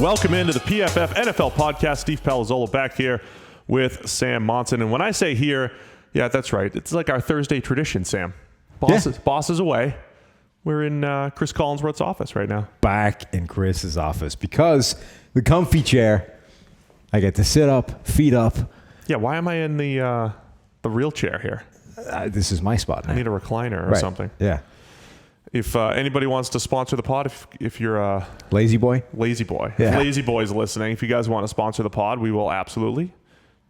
Welcome into the PFF NFL Podcast. Steve Palazzolo back here with Sam Monson. And when I say here, yeah, that's right. It's like our Thursday tradition, Sam. Boss is away. We're in Chris Collinsworth's office right now. Back in Chris's office because the comfy chair, I get to sit up, feet up. Yeah, why am I in the real chair here? This is my spot now. I need a recliner or something. Yeah. If anybody wants to sponsor the pod, if you're a lazy boy, yeah. If Lazy Boy's listening, if you guys want to sponsor the pod, we will absolutely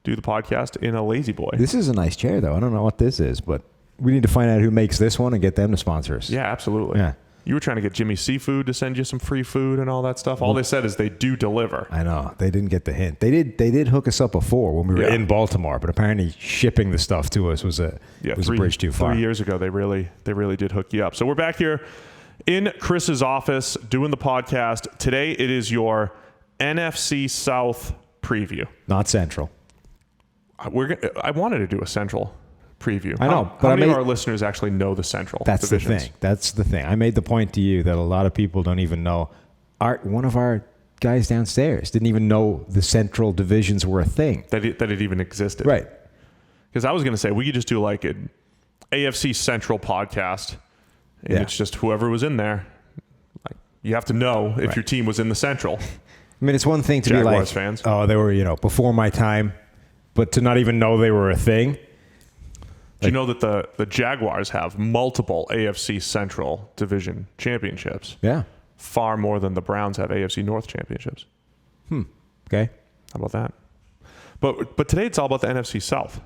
do the podcast in a Lazy Boy. This is a nice chair, though. I don't know what this is, but we need to find out who makes this one and get them to sponsor us. Yeah, absolutely. Yeah. You were trying to get Jimmy Seafood to send you some free food and all that stuff. All they said is they do deliver. I know. They didn't get the hint. They did hook us up before when we were in Baltimore, but apparently shipping the stuff to us was a bridge too far. 3 years ago, they really did hook you up. So we're back here in Chris's office doing the podcast. Today it is your NFC South preview. Not Central. I wanted to do a Central preview. I know. How many of our listeners actually know the Central divisions? That's the thing. I made the point to you that a lot of people don't even know. One of our guys downstairs didn't even know the Central divisions were a thing. That it even existed. Right. Because I was going to say, we could just do like an AFC Central podcast, and it's just whoever was in there. Like, you have to know if your team was in the Central. I mean, it's one thing to Jaguars be like, fans. Oh, they were, before my time, but to not even know they were a thing. Do you know that the Jaguars have multiple AFC Central division championships? Yeah. Far more than the Browns have AFC North championships. Okay. How about that? But today it's all about the NFC South.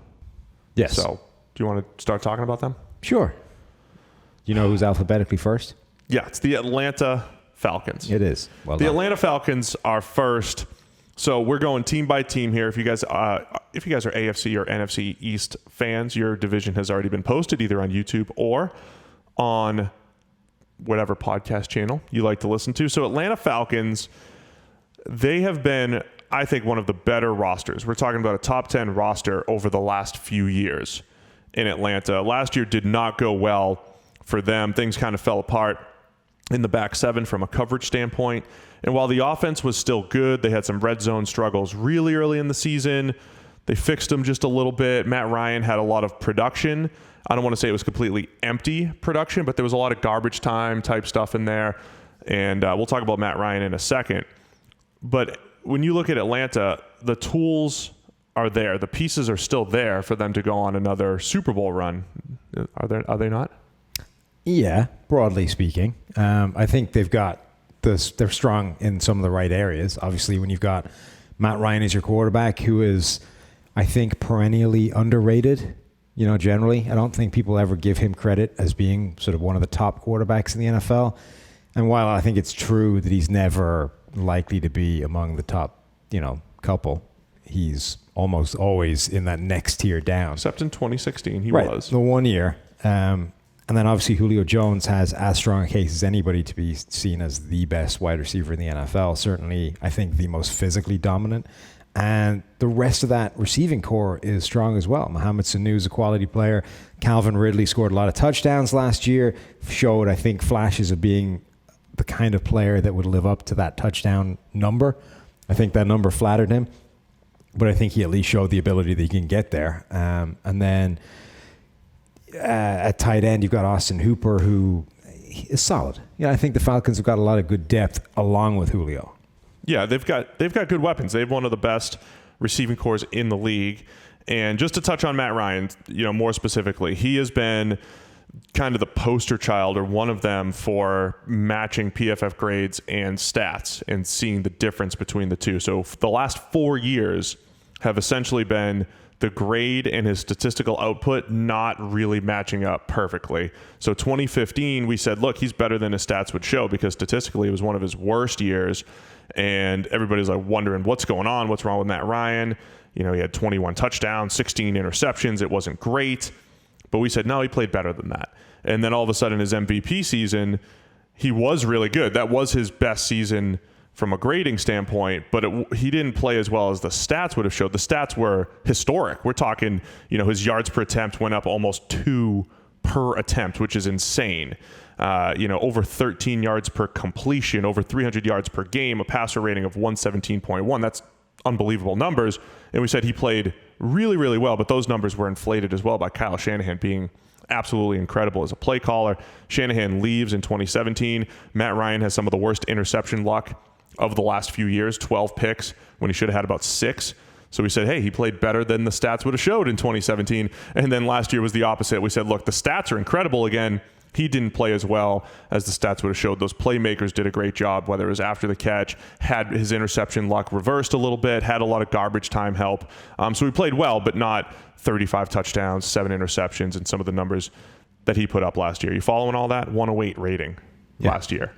Yes. So do you want to start talking about them? Sure. Do you know who's alphabetically first? Yeah, it's the Atlanta Falcons. It is. Well the done. Atlanta Falcons are first. So we're going team by team here. If you guys are AFC or NFC East fans, your division has already been posted either on YouTube or on whatever podcast channel you like to listen to. So Atlanta Falcons, they have been, I think, one of the better rosters. We're talking about a top 10 roster over the last few years in Atlanta. Last year did not go well for them. Things kind of fell apart in the back seven from a coverage standpoint. And while the offense was still good, they had some red zone struggles really early in the season. They fixed them just a little bit. Matt Ryan had a lot of production. I don't want to say it was completely empty production, but there was a lot of garbage time type stuff in there. And we'll talk about Matt Ryan in a second. But when you look at Atlanta, the tools are there. The pieces are still there for them to go on another Super Bowl run. Are they not? Yeah, broadly speaking. I think they've got they're strong in some of the right areas. Obviously, when you've got Matt Ryan as your quarterback, who is, I think, perennially underrated, generally. I don't think people ever give him credit as being sort of one of the top quarterbacks in the NFL. And while I think it's true that he's never likely to be among the top, couple, he's almost always in that next tier down. Except in 2016, he was. The 1 year. And then obviously Julio Jones has as strong a case as anybody to be seen as the best wide receiver in the NFL. Certainly, I think the most physically dominant. And the rest of that receiving core is strong as well. Mohamed Sanu is a quality player. Calvin Ridley scored a lot of touchdowns last year. Showed, I think, flashes of being the kind of player that would live up to that touchdown number. I think that number flattered him. But I think he at least showed the ability that he can get there. And then at tight end, you've got Austin Hooper, who is solid. Yeah, I think the Falcons have got a lot of good depth along with Julio. Yeah, they've got good weapons. They have one of the best receiving cores in the league. And just to touch on Matt Ryan, more specifically, he has been kind of the poster child or one of them for matching PFF grades and stats and seeing the difference between the two. So the last 4 years have essentially been the grade and his statistical output not really matching up perfectly. So 2015, we said, look, he's better than his stats would show because statistically it was one of his worst years. And everybody's like wondering what's going on, what's wrong with Matt Ryan. He had 21 touchdowns, 16 interceptions. It wasn't great. But we said, no, he played better than that. And then all of a sudden his MVP season, he was really good. That was his best season from a grading standpoint, but he didn't play as well as the stats would have showed. The stats were historic. We're talking, his yards per attempt went up almost 2 per attempt, which is insane. over 13 yards per completion, over 300 yards per game, a passer rating of 117.1. That's unbelievable numbers. And we said he played really, really well, but those numbers were inflated as well by Kyle Shanahan being absolutely incredible as a play caller. Shanahan leaves in 2017. Matt Ryan has some of the worst interception luck of the last few years, 12 picks when he should have had about 6. So we said, hey, he played better than the stats would have showed in 2017. And then last year was the opposite. We said, look, the stats are incredible again. He didn't play as well as the stats would have showed. Those playmakers did a great job, whether it was after the catch, had his interception luck reversed a little bit, had a lot of garbage time help. So he played well, but not 35 touchdowns, 7 interceptions, and some of the numbers that he put up last year. You following all that? 108 rating last year.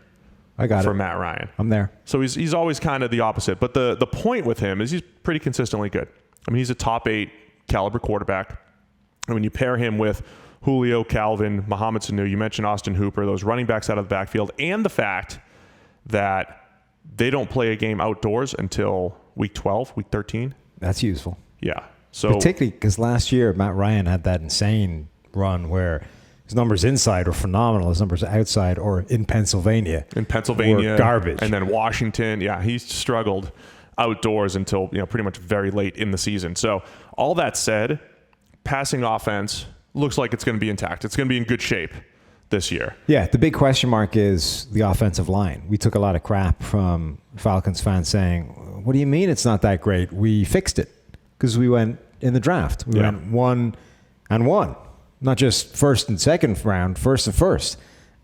I got for it. Matt Ryan. I'm there. So he's always kind of the opposite. But the point with him is he's pretty consistently good. I mean, he's a top 8 caliber quarterback. And when you pair him with Julio, Calvin, Mohamed Sanu, you mentioned Austin Hooper, those running backs out of the backfield, and the fact that they don't play a game outdoors until week 12, week 13. That's useful. Yeah. So particularly because last year Matt Ryan had that insane run where his numbers inside were phenomenal. His numbers outside or in Pennsylvania were garbage. And then Washington, he struggled outdoors until pretty much very late in the season. So all that said, passing offense looks like it's going to be intact. It's going to be in good shape this year. Yeah, the big question mark is the offensive line. We took a lot of crap from Falcons fans saying, what do you mean it's not that great? We fixed it because we went in the draft. We went 1-1. Not just first and second round, first and first.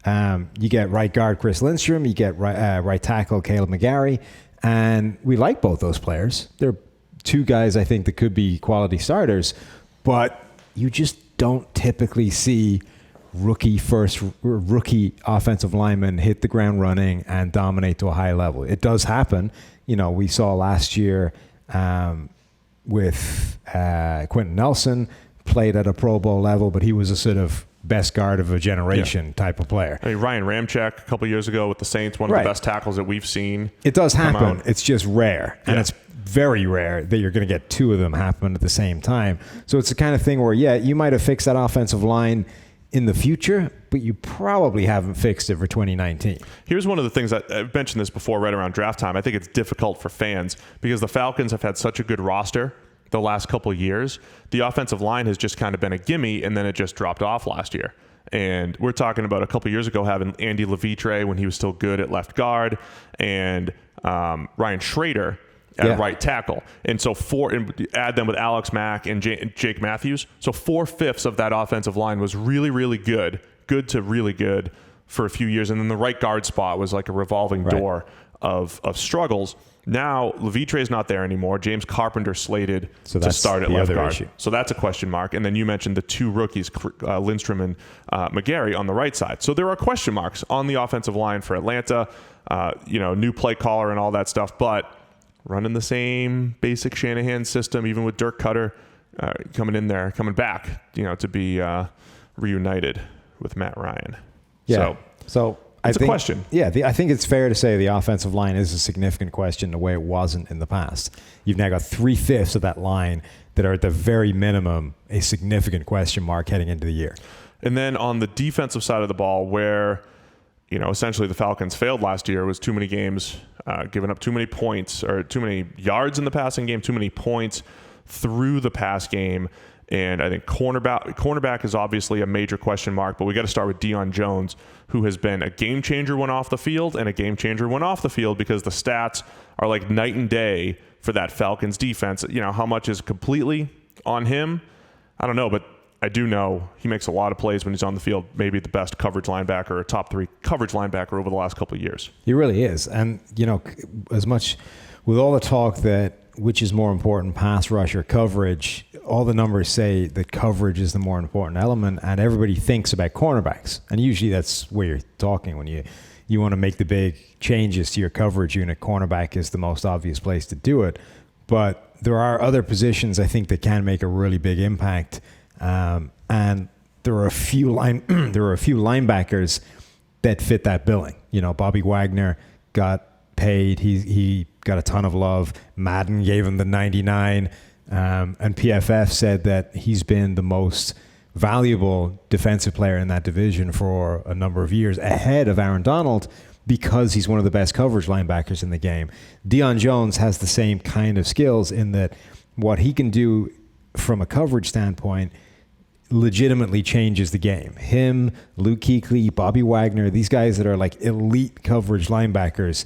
You get right guard Chris Lindstrom, you get right tackle Caleb McGarry, and we like both those players. They're 2 guys I think that could be quality starters, but you just don't typically see rookie offensive linemen hit the ground running and dominate to a high level. It does happen. We saw last year with Quentin Nelson, played at a Pro Bowl level, but he was a sort of best guard of a generation type of player. I mean, Ryan Ramczyk a couple years ago with the Saints, one of the best tackles that we've seen. It does happen. It's just rare. And it's very rare that you're going to get 2 of them happen at the same time. So it's the kind of thing where, you might have fixed that offensive line in the future, but you probably haven't fixed it for 2019. Here's one of the things that I've mentioned this before right around draft time. I think it's difficult for fans because the Falcons have had such a good roster the last couple of years. The offensive line has just kind of been a gimme, and then it just dropped off last year. And we're talking about a couple of years ago having Andy Levitre when he was still good at left guard, and Ryan Schrader at right tackle. And so add them with Alex Mack and Jake Matthews. So 4/5 of that offensive line was really, really good to really good for a few years. And then the right guard spot was like a revolving door of struggles. Now, Levitre is not there anymore. James Carpenter slated to start at left guard. Issue. So that's a question mark. And then you mentioned the 2 rookies, Lindstrom and McGarry, on the right side. So there are question marks on the offensive line for Atlanta, new play caller and all that stuff. But running the same basic Shanahan system, even with Dirk Cutter coming back, to be reunited with Matt Ryan. Yeah. So it's a question. Yeah, I think it's fair to say the offensive line is a significant question the way it wasn't in the past. You've now got 3/5 of that line that are at the very minimum a significant question mark heading into the year. And then on the defensive side of the ball, where essentially the Falcons failed last year, was too many games, giving up too many points or too many yards in the passing game, too many points through the pass game. And I think cornerback is obviously a major question mark, but we got to start with Deion Jones, who has been a game changer when off the field and a game changer when off the field because the stats are like night and day for that Falcons defense. How much is completely on him? I don't know, but I do know he makes a lot of plays when he's on the field, maybe the best coverage linebacker or top 3 coverage linebacker over the last couple of years. He really is. And, as much with all the talk that which is more important, pass rush or coverage, all the numbers say that coverage is the more important element, and everybody thinks about cornerbacks. And usually that's where you're talking when you want to make the big changes to your coverage unit. Cornerback is the most obvious place to do it. But there are other positions, I think, that can make a really big impact. And there are a few linebackers that fit that billing. Bobby Wagner got paid. He got a ton of love. Madden gave him the 99. And PFF said that he's been the most valuable defensive player in that division for a number of years, ahead of Aaron Donald, because he's one of the best coverage linebackers in the game. Deion Jones has the same kind of skills in that what he can do from a coverage standpoint legitimately changes the game. Him, Luke Kuechly, Bobby Wagner, these guys that are like elite coverage linebackers,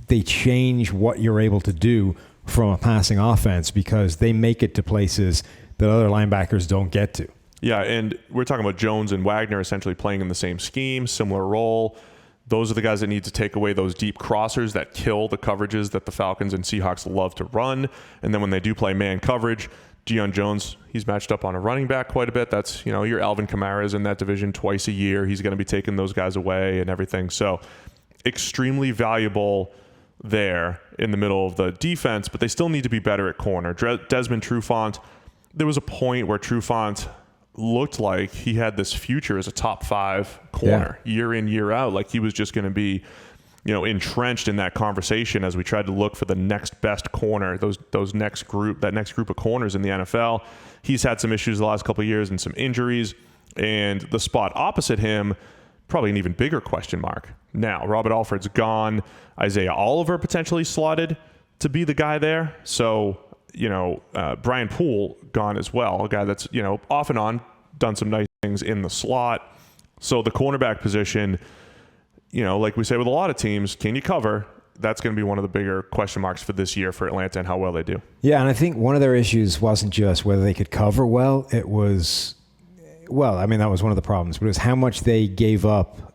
they change what you're able to do from a passing offense because they make it to places that other linebackers don't get to. Yeah, and we're talking about Jones and Wagner essentially playing in the same scheme, similar role. Those are the guys that need to take away those deep crossers that kill the coverages that the Falcons and Seahawks love to run. And then when they do play man coverage, Deion Jones, he's matched up on a running back quite a bit. That's, your Alvin Kamara's in that division twice a year. He's going to be taking those guys away and everything. So extremely valuable there in the middle of the defense, but they still need to be better at corner. Desmond Trufant, there was a point where Trufant looked like he had this future as a top 5 corner year in, year out. Like he was just going to be, entrenched in that conversation as we tried to look for the next best corner, that next group of corners in the NFL. He's had some issues the last couple of years and some injuries, and the spot opposite him, probably an even bigger question mark. Now, Robert Alford's gone. Isaiah Oliver potentially slotted to be the guy there. So, Brian Poole gone as well, a guy that's, off and on done some nice things in the slot. So the cornerback position, like we say with a lot of teams, can you cover? That's going to be one of the bigger question marks for this year for Atlanta and how well they do. Yeah, and I think one of their issues wasn't just whether they could cover well. It was, that was one of the problems, but it was how much they gave up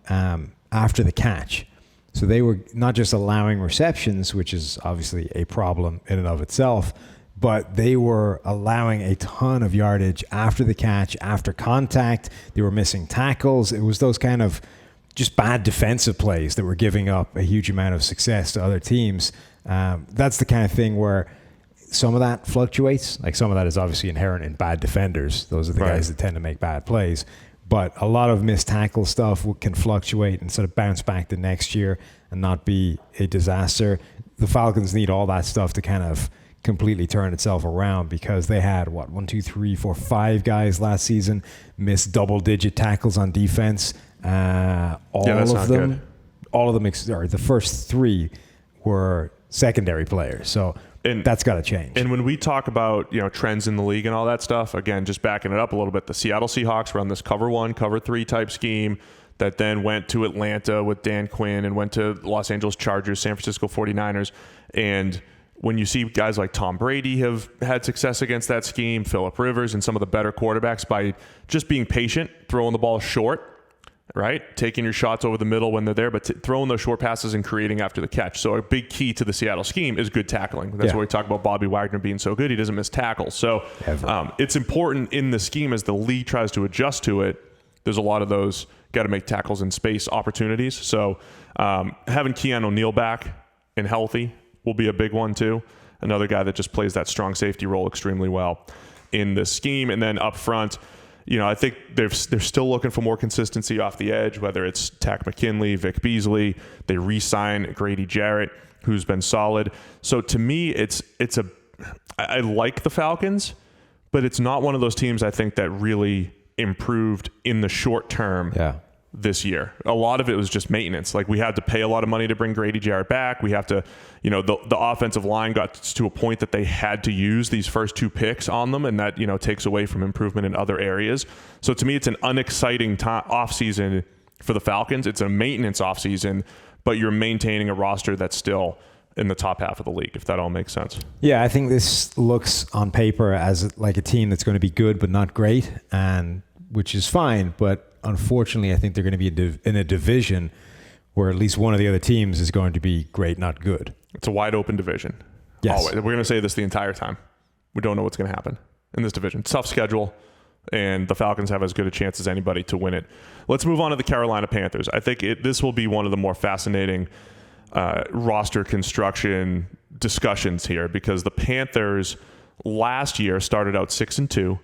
after the catch. So they were not just allowing receptions, which is obviously a problem in and of itself, but they were allowing a ton of yardage after the catch, after contact. They were missing tackles. It was those kind of just bad defensive plays that were giving up a huge amount of success to other teams. That's the kind of thing where some of that fluctuates. Like some of that is obviously inherent in bad defenders. Those are the guys that tend to make bad plays. But a lot of missed tackle stuff can fluctuate and sort of bounce back the next year and not be a disaster. The Falcons need all that stuff to kind of completely turn itself around because they had, 5 guys last season miss double-digit tackles on defense. All of them, the first 3 were secondary players. So that's got to change. And when we talk about, trends in the league and all that stuff, again, just backing it up a little bit, the Seattle Seahawks run this cover 1, cover 3 type scheme that then went to Atlanta with Dan Quinn and went to Los Angeles Chargers, San Francisco 49ers. And when you see guys like Tom Brady have had success against that scheme, Phillip Rivers and some of the better quarterbacks by just being patient, throwing the ball short, right? Taking your shots over the middle when they're there, but throwing those short passes and creating after the catch. So a big key to the Seattle scheme is good tackling. That's why we talk about Bobby Wagner being so good. He doesn't miss tackles. So it's important in the scheme as the league tries to adjust to it. There's a lot of those got to make tackles in space opportunities. So having Keanu O'Neal back and healthy will be a big one too. Another guy that just plays that strong safety role extremely well in this scheme. And then up front, I think they're still looking for more consistency off the edge, whether it's Tack McKinley, Vic Beasley. They re-sign Grady Jarrett, who's been solid. So to me, I like the Falcons, but it's not one of those teams I think that really improved in the short term this year. A lot of it was just maintenance. Like we had to pay a lot of money to bring Grady Jarrett back. We have to, the offensive line got to a point that they had to use these first 2 picks on them, and that, takes away from improvement in other areas. So to me, it's an unexciting offseason for the Falcons. It's a maintenance offseason, but you're maintaining a roster that's still in the top half of the league, if that all makes sense. Yeah, I think this looks on paper as like a team that's going to be good but not great, and which is fine, but unfortunately, I think they're going to be in a division where at least one of the other teams is going to be great, not good. It's a wide open division. Yes. Always. We're going to say this the entire time. We don't know what's going to happen in this division. Tough schedule, and the Falcons have as good a chance as anybody to win it. Let's move on to the Carolina Panthers. I think this will be one of the more fascinating roster construction discussions here because the Panthers last year started out 6-2.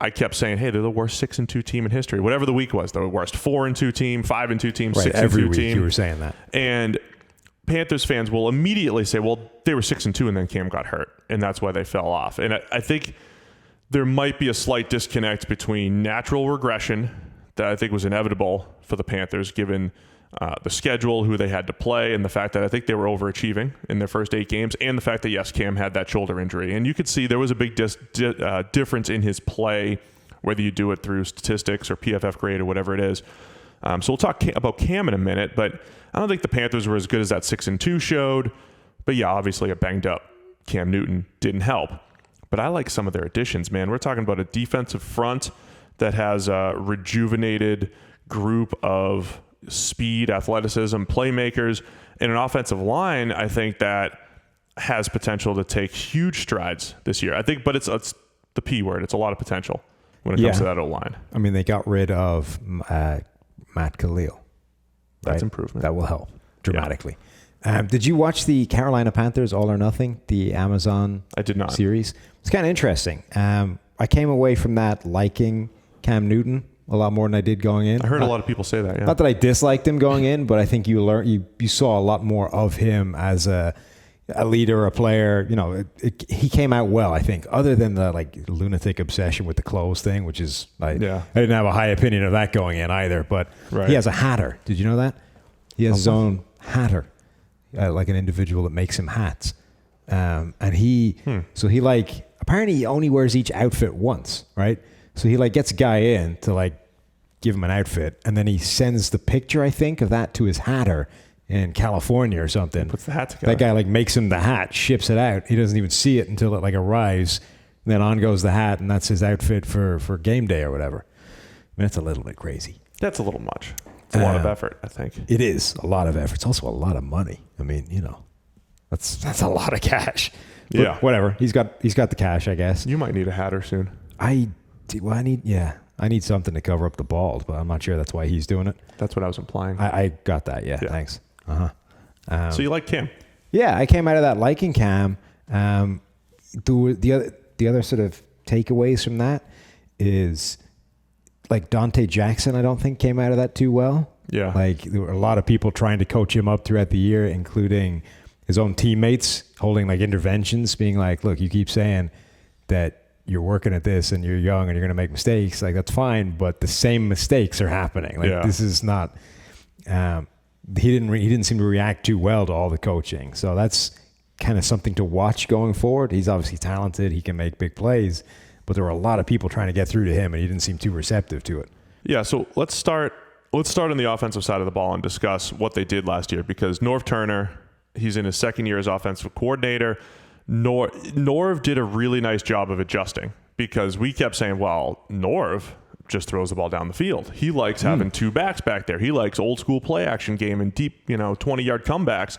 I kept saying, hey, they're the worst 6-2 team in history. Whatever the week was, the worst 4-2 team, 5-2 team, 6-2 team. Every week you were saying that. And Panthers fans will immediately say, well, they were 6-2 and then Cam got hurt, and that's why they fell off. And I think there might be a slight disconnect between natural regression that I think was inevitable for the Panthers given the schedule, who they had to play, and the fact that I think they were overachieving in their first 8 games, and the fact that, yes, Cam had that shoulder injury. And you could see there was a big difference in his play, whether you do it through statistics or PFF grade or whatever it is. So we'll talk about Cam in a minute, but I don't think the Panthers were as good as that 6-2 showed. But yeah, obviously a banged up Cam Newton didn't help. But I like some of their additions, man. We're talking about a defensive front that has a rejuvenated group of speed, athleticism, playmakers, and an offensive line, I think, that has potential to take huge strides this year. I think, but it's the P word. It's a lot of potential when it comes to that O-line. I mean, they got rid of Matt Khalil. Right? That's improvement. That will help dramatically. Yeah. Did you watch the Carolina Panthers All or Nothing, the Amazon I did not. series? It's kind of interesting. I came away from that liking Cam Newton a lot more than I did going in. I heard a lot of people say that, yeah. Not that I disliked him going in, but I think you saw a lot more of him as a leader, a player. You know, he came out well, I think, other than the lunatic obsession with the clothes thing, which is, I didn't have a high opinion of that going in either, but he has a hatter. Did you know that? He has his own hatter, like an individual that makes him hats. And so he apparently he only wears each outfit once, right? So he gets a guy in to give him an outfit, and then he sends the picture, I think, of that to his hatter in California or something. Puts the hat together. That guy makes him the hat, ships it out. He doesn't even see it until it arrives. And then on goes the hat, and that's his outfit for game day or whatever. I mean, that's a little bit crazy. That's a little much. It's a lot of effort, I think. It is a lot of effort. It's also a lot of money. I mean, that's a lot of cash. But yeah. Whatever. He's got the cash, I guess. You might need a hatter soon. I need something to cover up the bald, but I'm not sure that's why he's doing it. That's what I was implying. I got that. Yeah. Thanks. So you like Cam? Yeah, I came out of that liking Cam. The other sort of takeaways from that is Dante Jackson. I don't think came out of that too well. Yeah. There were a lot of people trying to coach him up throughout the year, including his own teammates holding interventions, being look, you keep saying that you're working at this and you're young and you're going to make mistakes. That's fine, but the same mistakes are happening. This is not. He didn't seem to react too well to all the coaching. So that's kind of something to watch going forward. He's obviously talented. He can make big plays, but there were a lot of people trying to get through to him, and he didn't seem too receptive to it. Yeah. So let's start on the offensive side of the ball and discuss what they did last year, because Norv Turner, he's in his second year as offensive coordinator. Norv did a really nice job of adjusting, because we kept saying, well, Norv just throws the ball down the field. He likes having two backs back there. He likes old school play action game and deep, 20-yard comebacks.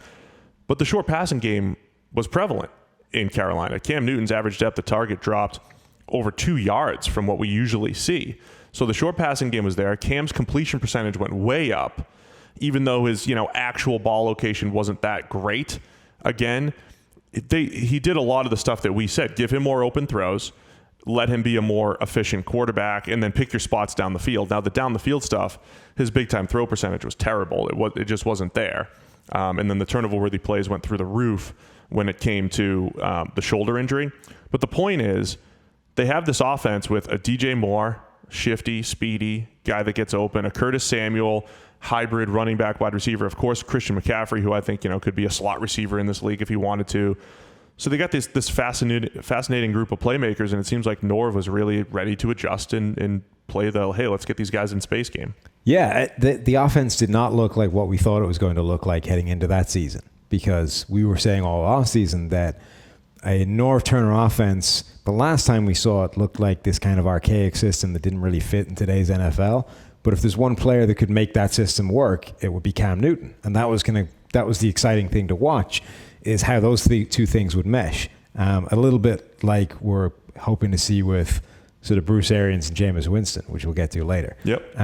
But the short passing game was prevalent in Carolina. Cam Newton's average depth of target dropped over 2 yards from what we usually see. So the short passing game was there. Cam's completion percentage went way up, even though his, actual ball location wasn't that great. Again, he did a lot of the stuff that we said. Give him more open throws, let him be a more efficient quarterback, and then pick your spots down the field. Now, the down the field stuff, his big time throw percentage was terrible. It just wasn't there. And then the turnover-worthy plays went through the roof when it came to the shoulder injury. But the point is, they have this offense with a DJ Moore, shifty, speedy, guy that gets open, a Curtis Samuel, hybrid running back, wide receiver. Of course, Christian McCaffrey, who I think could be a slot receiver in this league if he wanted to. So they got this fascinating group of playmakers, and it seems like Norv was really ready to adjust and play the, hey, let's get these guys in space game. Yeah, the offense did not look like what we thought it was going to look like heading into that season, because we were saying all offseason that a Norv Turner offense, the last time we saw it, looked like this kind of archaic system that didn't really fit in today's NFL. But if there's one player that could make that system work, it would be Cam Newton. And that was the exciting thing to watch, is how those two things would mesh. A little bit like we're hoping to see with sort of Bruce Arians and Jameis Winston, which we'll get to later. Yep.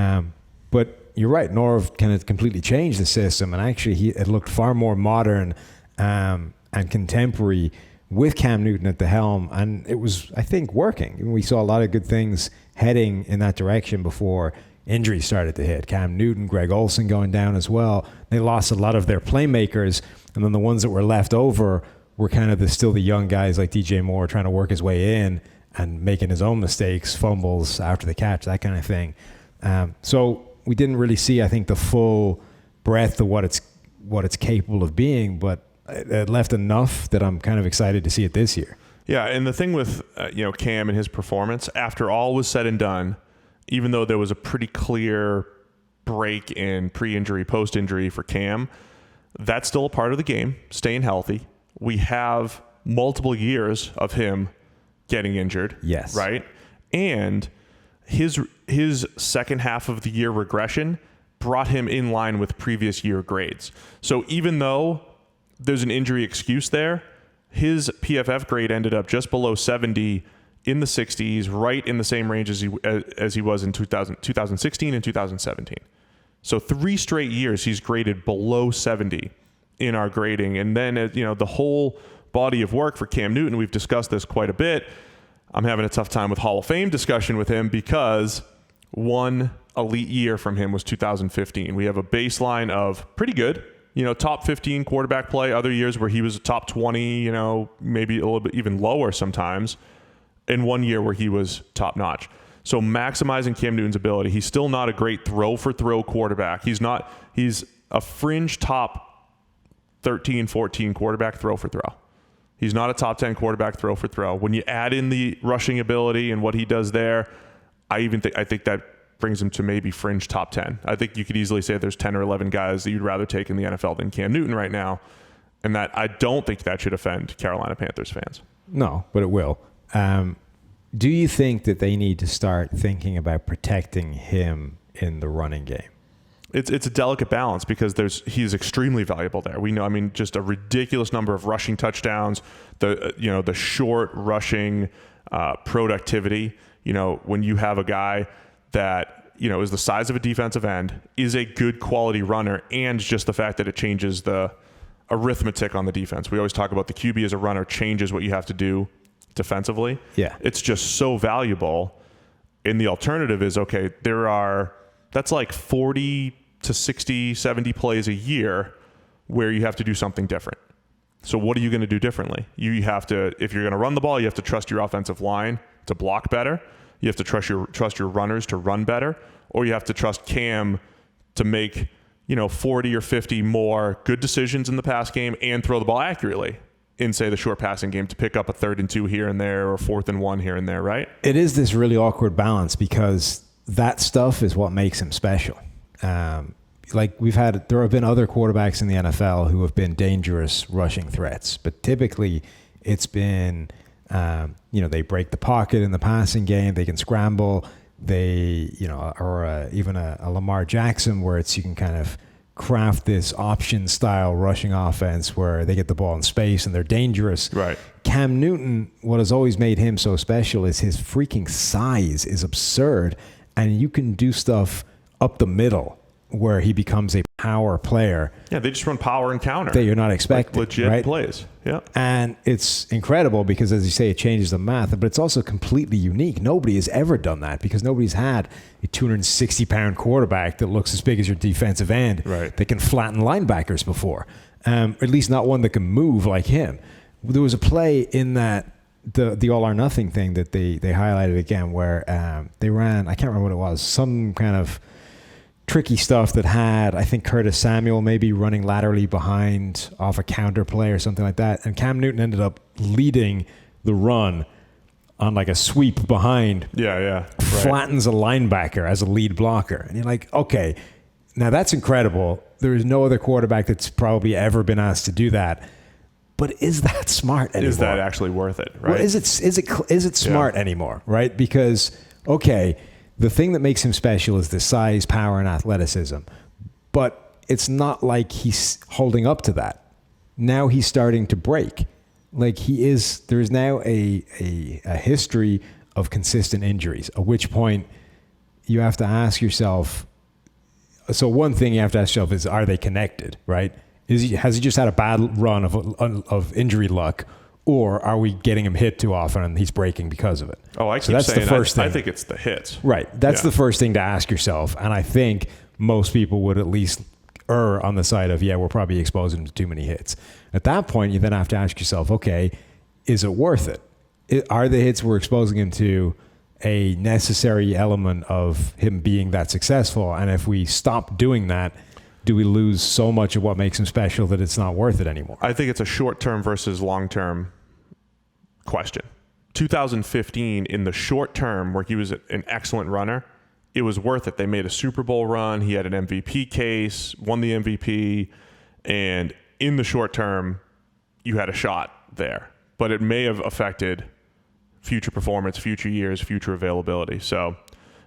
But you're right, Norv kind of completely changed the system, and actually it looked far more modern and contemporary with Cam Newton at the helm, and it was, I think, working. We saw a lot of good things heading in that direction before injuries started to hit. Cam Newton, Greg Olsen going down as well. They lost a lot of their playmakers, and then the ones that were left over were kind of still the young guys like DJ Moore trying to work his way in, and making his own mistakes, fumbles after the catch, that kind of thing. So we didn't really see, I think, the full breadth of what it's capable of being, but it left enough that I'm kind of excited to see it this year. Yeah, and the thing with Cam and his performance, after all was said and done, even though there was a pretty clear break in pre-injury, post-injury for Cam, that's still a part of the game, staying healthy. We have multiple years of him getting injured. Yes. Right? And his second half of the year regression brought him in line with previous year grades. So even though there's an injury excuse there, his PFF grade ended up just below 70 in the 60s, right in the same range as he was in 2016 and 2017. So 3 straight years he's graded below 70 in our grading. And then, the whole body of work for Cam Newton, we've discussed this quite a bit. I'm having a tough time with Hall of Fame discussion with him because one elite year from him was 2015. We have a baseline of pretty good, top 15 quarterback play. Other years where he was a top 20, maybe a little bit even lower sometimes. In one year where he was top notch. So maximizing Cam Newton's ability. He's still not a great throw for throw quarterback. He's a fringe top 13, 14 quarterback throw for throw. He's not a top 10 quarterback throw for throw. When you add in the rushing ability and what he does there, I think that brings him to maybe fringe top 10. I think you could easily say there's 10 or 11 guys that you'd rather take in the NFL than Cam Newton right now. And that I don't think that should offend Carolina Panthers fans. No, but it will. Do you think that they need to start thinking about protecting him in the running game? It's a delicate balance because he's extremely valuable there. We know, just a ridiculous number of rushing touchdowns, the short rushing productivity. When you have a guy that is the size of a defensive end, is a good quality runner, and just the fact that it changes the arithmetic on the defense. We always talk about the QB as a runner changes what you have to do defensively. Yeah, it's just so valuable. And the alternative is, okay, that's like 40 to 60, 70 plays a year where you have to do something different. So what are you going to do differently? You have to, if you're going to run the ball, you have to trust your offensive line to block better. You have to trust your runners to run better, or you have to trust Cam to make 40 or 50 more good decisions in the pass game and throw the ball accurately in, say, the short passing game to pick up a 3rd and 2 here and there or 4th and 1 here and there, right? It is this really awkward balance because that stuff is what makes him special. There have been other quarterbacks in the NFL who have been dangerous rushing threats, but typically it's been, they break the pocket in the passing game, they can scramble, even a Lamar Jackson where you can kind of craft this option style rushing offense where they get the ball in space and they're dangerous. Right. Cam Newton, what has always made him so special is his freaking size is absurd, and you can do stuff up the middle where he becomes a power player. Yeah, they just run power and counter that you're not expecting. Like legit right? plays. Yeah. And it's incredible because, as you say, it changes the math, but it's also completely unique. Nobody has ever done that because nobody's had a 260-pound quarterback that looks as big as your defensive end that can flatten linebackers before. At least not one that can move like him. There was a play in that the all or nothing thing that they highlighted again where they ran, I can't remember what it was, some kind of tricky stuff that had, I think, Curtis Samuel maybe running laterally behind off a counter play or something like that. And Cam Newton ended up leading the run on like a sweep behind. Yeah. Flattens a linebacker as a lead blocker. And you're like, okay, now that's incredible. There is no other quarterback that's probably ever been asked to do that. But is that smart anymore? Is that actually worth it, right? Well, is it smart anymore, right? Because, okay, the thing that makes him special is the size, power, and athleticism. But it's not like he's holding up to that. Now he's starting to break. Like there is now a history of consistent injuries, at which point you have to ask yourself, so one thing you have to ask yourself is, are they connected, right? Has he just had a bad run of injury luck, or are we getting him hit too often and he's breaking because of it? Oh, I keep saying I think it's the hits. Right. That's the first thing to ask yourself. And I think most people would at least err on the side of, we're probably exposing him to too many hits. At that point, you then have to ask yourself, okay, is it worth it? are the hits we're exposing him to a necessary element of him being that successful? And if we stop doing that, do we lose so much of what makes him special that it's not worth it anymore? I think it's a short-term versus long-term question. 2015, in the short term, where he was an excellent runner, it was worth it. They made a Super Bowl run. He had an MVP case, won the MVP, and in the short term, you had a shot there. But it may have affected future performance, future years, future availability. So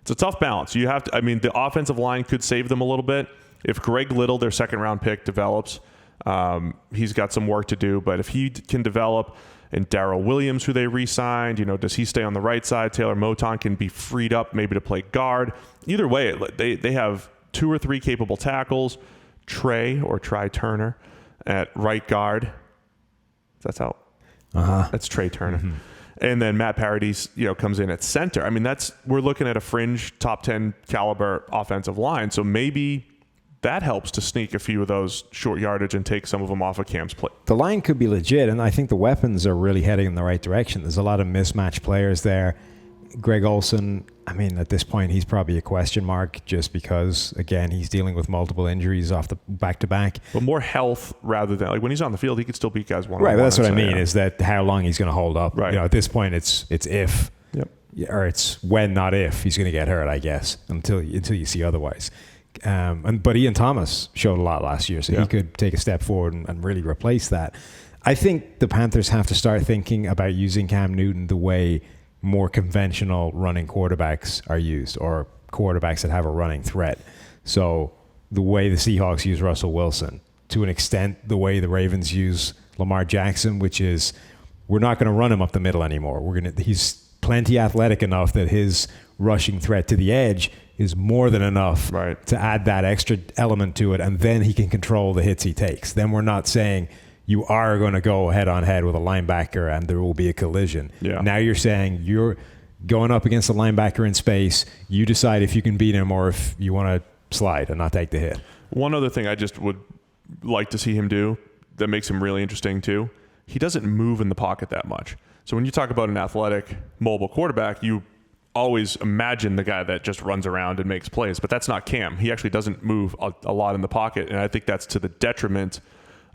it's a tough balance. You have to. I mean, the offensive line could save them a little bit. If Greg Little, their second-round pick, develops, he's got some work to do. But if he can develop, and Darrell Williams, who they re-signed, does he stay on the right side? Taylor Moton can be freed up maybe to play guard. Either way, they have 2 or 3 capable tackles. Trey Turner at right guard. That's how. That's Trey Turner. Mm-hmm. And then Matt Paradis, comes in at center. I mean, we're looking at a fringe top 10 caliber offensive line. So maybe that helps to sneak a few of those short yardage and take some of them off of Cam's plate. The line could be legit, and I think the weapons are really heading in the right direction. There's a lot of mismatched players there. Greg Olsen, I mean, at this point, he's probably a question mark just because, again, he's dealing with multiple injuries off the back-to-back. But more health rather than, when he's on the field, he could still beat guys one-on-one. Right, that's what I mean, is that how long he's going to hold up. Right. At this point, it's if, or it's when, not if, he's going to get hurt, I guess, until you see otherwise. But Ian Thomas showed a lot last year, so he could take a step forward and really replace that. I think the Panthers have to start thinking about using Cam Newton the way more conventional running quarterbacks are used, or quarterbacks that have a running threat. So the way the Seahawks use Russell Wilson, to an extent the way the Ravens use Lamar Jackson, which is we're not going to run him up the middle anymore. He's plenty athletic enough that his rushing threat to the edge is more than enough to add that extra element to it, and then he can control the hits he takes. Then we're not saying you are going to go head-on-head with a linebacker and there will be a collision. Yeah. Now you're saying you're going up against a linebacker in space. You decide if you can beat him or if you want to slide and not take the hit. One other thing I just would like to see him do that makes him really interesting too, he doesn't move in the pocket that much. So when you talk about an athletic, mobile quarterback, you always imagine the guy that just runs around and makes plays, but that's not Cam. He actually doesn't move a lot in the pocket, and I think that's to the detriment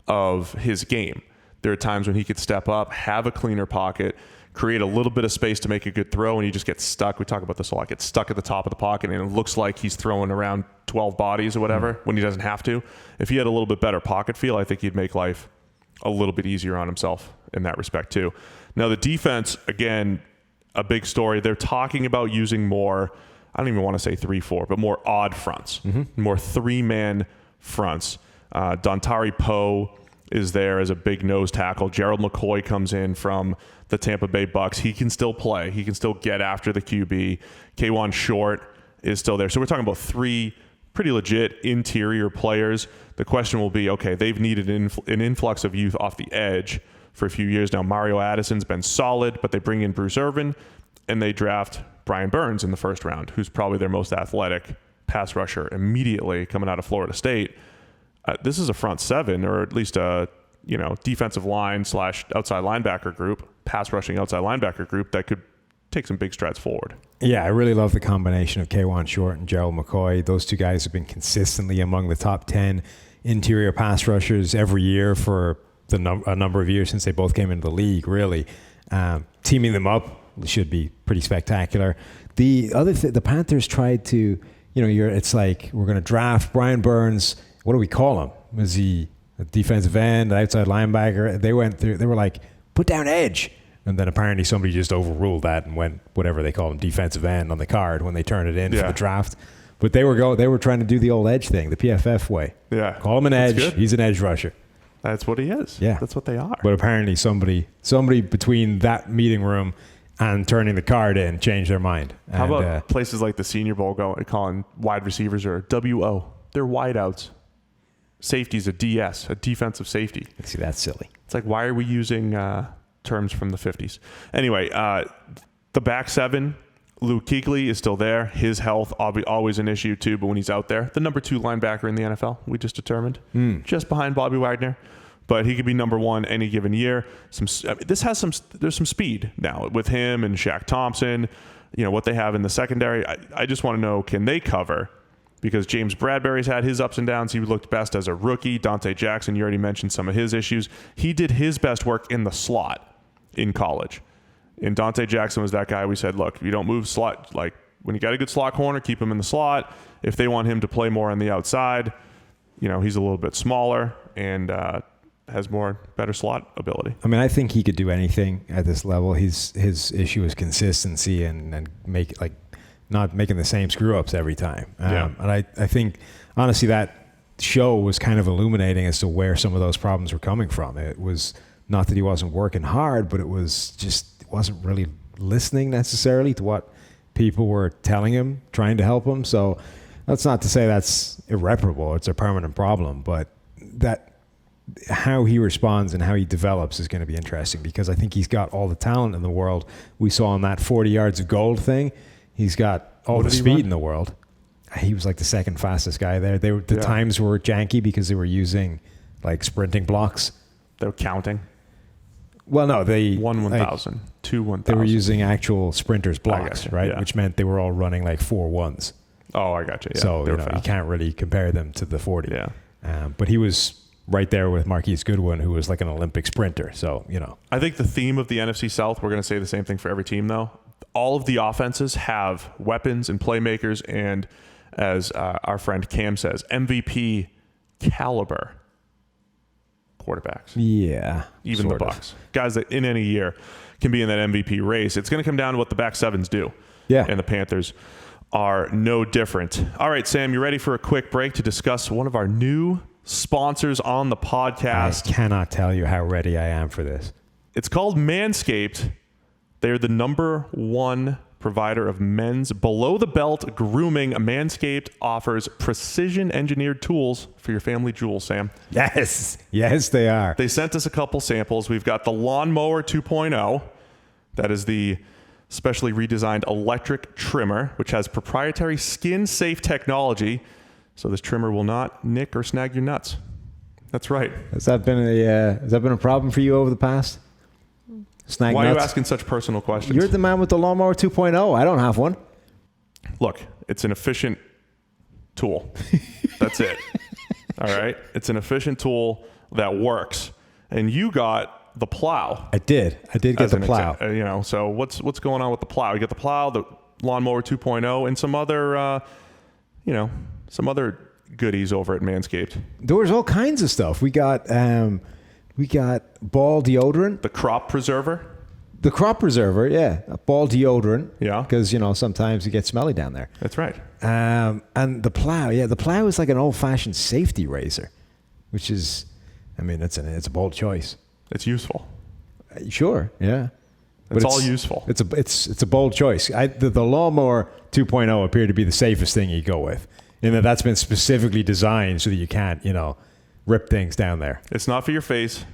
of his game. There are times when he could step up, have a cleaner pocket, create a little bit of space to make a good throw, and he just gets stuck. We talk about this a lot. Gets stuck at the top of the pocket, and it looks like he's throwing around 12 bodies or whatever when he doesn't have to. If he had a little bit better pocket feel, I think he'd make life a little bit easier on himself in that respect too. Now the defense, again, a big story. They're talking about using more, I don't even want to say 3-4, but more odd fronts, more 3-man fronts. Dontari Poe is there as a big nose tackle. Gerald McCoy comes in from the Tampa Bay Bucks. He can still play. He can still get after the QB. K'Wan Short is still there. So we're talking about 3 pretty legit interior players. The question will be, okay, they've needed an influx of youth off the edge for a few years now. Mario Addison's been solid, but they bring in Bruce Irvin, and they draft Brian Burns in the first round, who's probably their most athletic pass rusher immediately coming out of Florida State. This is a front 7, or at least a defensive line / outside linebacker group, pass rushing outside linebacker group that could take some big strides forward. Yeah, I really love the combination of K'Wan Short and Gerald McCoy. Those two guys have been consistently among the top 10 interior pass rushers every year for a number of years since they both came into the league, really. Teaming them up should be pretty spectacular. The other thing, the Panthers tried to, it's like, we're going to draft Brian Burns. What do we call him? Was he a defensive end, an outside linebacker? They were like, put down edge. And then apparently somebody just overruled that and went whatever they call him, defensive end on the card when they turned it in for the draft. But they were trying to do the old edge thing, the PFF way. Yeah. Call him an edge. Good. He's an edge rusher. That's what he is. Yeah. That's what they are. But apparently somebody between that meeting room and turning the card in changed their mind. How about places like the Senior Bowl calling wide receivers or WO? They're wideouts. Safety's a DS, a defensive safety. See, that's silly. It's like, why are we using terms from the 50s? Anyway, the back 7, Luke Kuechly is still there. His health always an issue too, but when he's out there, the number 2 linebacker in the NFL, we just determined, just behind Bobby Wagner. but he could be number one any given year. There's some speed now with him and Shaq Thompson. What they have in the secondary. I just want to know, can they cover? Because James Bradbury's had his ups and downs. He looked best as a rookie. Dante Jackson, you already mentioned some of his issues. He did his best work in the slot in college. And Dante Jackson was that guy we said, look, you don't move slot. Like, when you got a good slot corner, keep him in the slot. If they want him to play more on the outside, he's a little bit smaller and has better slot ability. I mean, I think he could do anything at this level. His issue is consistency and not making the same screw ups every time. And I think honestly that show was kind of illuminating as to where some of those problems were coming from. It was not that he wasn't working hard, but it wasn't really listening necessarily to what people were telling him, trying to help him. So that's not to say that's irreparable. It's a permanent problem, but that how he responds and how he develops is going to be interesting, because I think he's got all the talent in the world. We saw in that 40 yards of gold thing, he's got all the speed in the world. He was like the second fastest guy there. The times were janky because they were using like sprinting blocks. They were counting. Well, no, they 1,000, 1,000. They were using actual sprinters blocks, right? Yeah. Which meant they were all running like 4 1s. Oh, I got you. Yeah, so you can't really compare them to the 40. Yeah. But he was right there with Marquise Goodwin, who was like an Olympic sprinter. So I think the theme of the NFC South, we're going to say the same thing for every team, though. All of the offenses have weapons and playmakers, and as our friend Cam says, MVP caliber quarterbacks. Yeah. Even the Bucs. Guys that in any year can be in that MVP race. It's going to come down to what the back sevens do. Yeah. And the Panthers are no different. All right, Sam, you ready for a quick break to discuss one of our new sponsors on the podcast? I cannot tell you how ready I am for this. It's called Manscaped. They're the #1 provider of men's below-the-belt grooming. Manscaped offers precision-engineered tools for your family jewels, Sam. Yes. Yes, they are. They sent us a couple samples. We've got the Lawnmower 2.0. That is the specially redesigned electric trimmer, which has proprietary skin-safe technology, so this trimmer will not nick or snag your nuts. That's right. Has that been a problem for you over the past? Snag Why nuts? are you asking such personal questions? You're the man with the Lawnmower 2.0. I don't have one. Look, it's an efficient tool. That's it. All right? It's an efficient tool that works. And you got the plow. I did get the plow. So what's going on with the plow? You got the plow, the Lawnmower 2.0, and some other goodies over at Manscaped. There was all kinds of stuff. We got ball deodorant. The crop preserver. The crop preserver, yeah. A ball deodorant. Yeah. Because, sometimes you get smelly down there. That's right. And the plow, the plow is like an old-fashioned safety razor, which is, it's a bold choice. It's useful. Sure, yeah. It's all useful. It's a bold choice. The Lawnmower 2.0 appeared to be the safest thing you go with, in that's been specifically designed so that you can't, rip things down there. It's not for your face.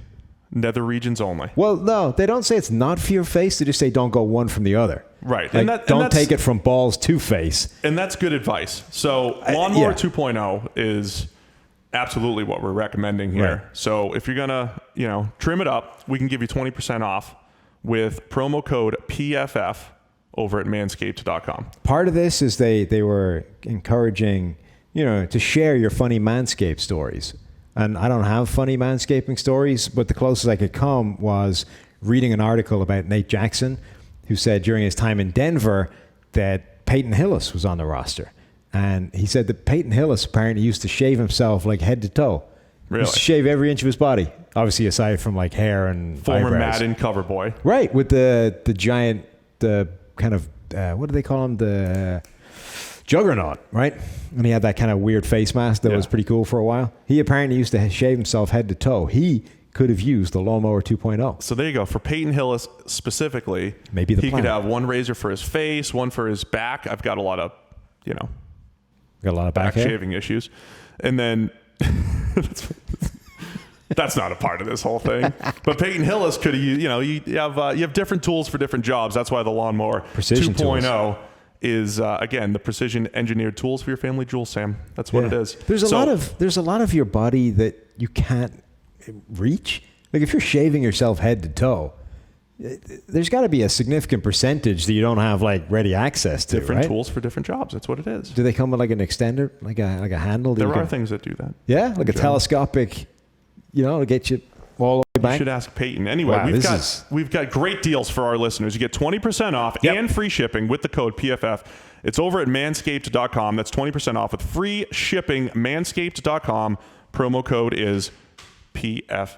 Nether regions only. Well, no, they don't say it's not for your face. They just say don't go one from the other. Right. Like, don't take it from balls to face. And that's good advice. So Lawnmower 2.0 is absolutely what we're recommending here. Right. So if you're going to, trim it up, we can give you 20% off with promo code PFF over at manscaped.com. Part of this is they were encouraging, to share your funny Manscaped stories. And I don't have funny manscaping stories, but the closest I could come was reading an article about Nate Jackson, who said during his time in Denver that Peyton Hillis was on the roster. And he said that Peyton Hillis apparently used to shave himself like head to toe. Really? He used to shave every inch of his body, obviously aside from like hair and former eyebrows. Madden cover boy. Right, with the giant, the kind of, what do they call him? The Juggernaut, right? And he had that kind of weird face mask that was pretty cool for a while. He apparently used to shave himself head to toe. He could have used the Lawnmower 2.0. So there you go. For Peyton Hillis specifically, maybe he could have one razor for his face, one for his back. I've got a lot of, got a lot of back shaving issues. And then that's not a part of this whole thing. But Peyton Hillis could have, you have different tools for different jobs. That's why the Lawnmower 2.0 is again the precision engineered tools for your family jewels, Sam. That's what it is. There's a lot of your body that you can't reach? Like if you're shaving yourself head to toe, there's got to be a significant percentage that you don't have like ready access to. Different right? tools for different jobs. That's what it is. Do they come with like an extender, like a handle? There are things that do that. Yeah, like a telescopic, to get you all the way back. You should ask Peyton. Anyway, we've got great deals for our listeners. You get 20% off and free shipping with the code PFF. It's over at manscaped.com. That's 20% off with free shipping. Manscaped.com. Promo code is PFF.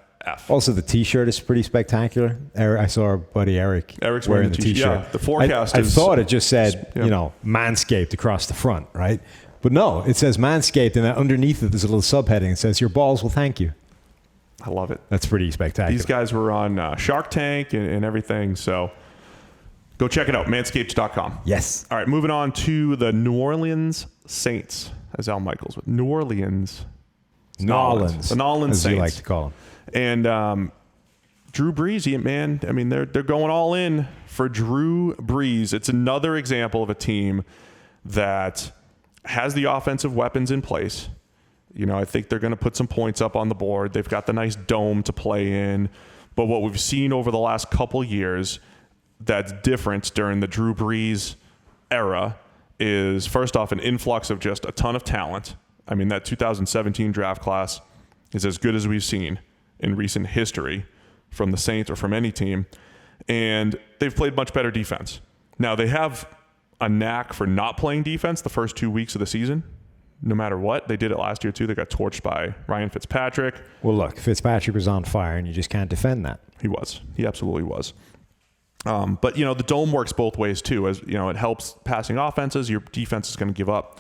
Also, the T-shirt is pretty spectacular. I saw our buddy Eric's wearing the T-shirt. Yeah, the forecast I thought it just said, Manscaped across the front, right? But no, it says Manscaped, and underneath it, there's a little subheading. It says, your balls will thank you. I love it. That's pretty spectacular. These guys were on Shark Tank and everything, so go check it out, manscaped.com. Yes. All right, moving on to the New Orleans Saints, as Al Michaels with New Orleans. The Nolans as Saints. you like to call them. And Drew Brees, man, I mean, they're going all in for Drew Brees. It's another example of a team that has the offensive weapons in place. I think they're going to put some points up on the board. They've got the nice dome to play in. But what we've seen over the last couple years that's different during the Drew Brees era is, first off, an influx of just a ton of talent. I mean, that 2017 draft class is as good as we've seen in recent history from the Saints or from any team. And they've played much better defense. Now, they have a knack for not playing defense the first 2 weeks of the season, no matter what. They did it last year, too. They got torched by Ryan Fitzpatrick. Well, look, Fitzpatrick was on fire, and you just can't defend that. He was. He absolutely was. But, the dome works both ways, too. As it helps passing offenses. Your defense is going to give up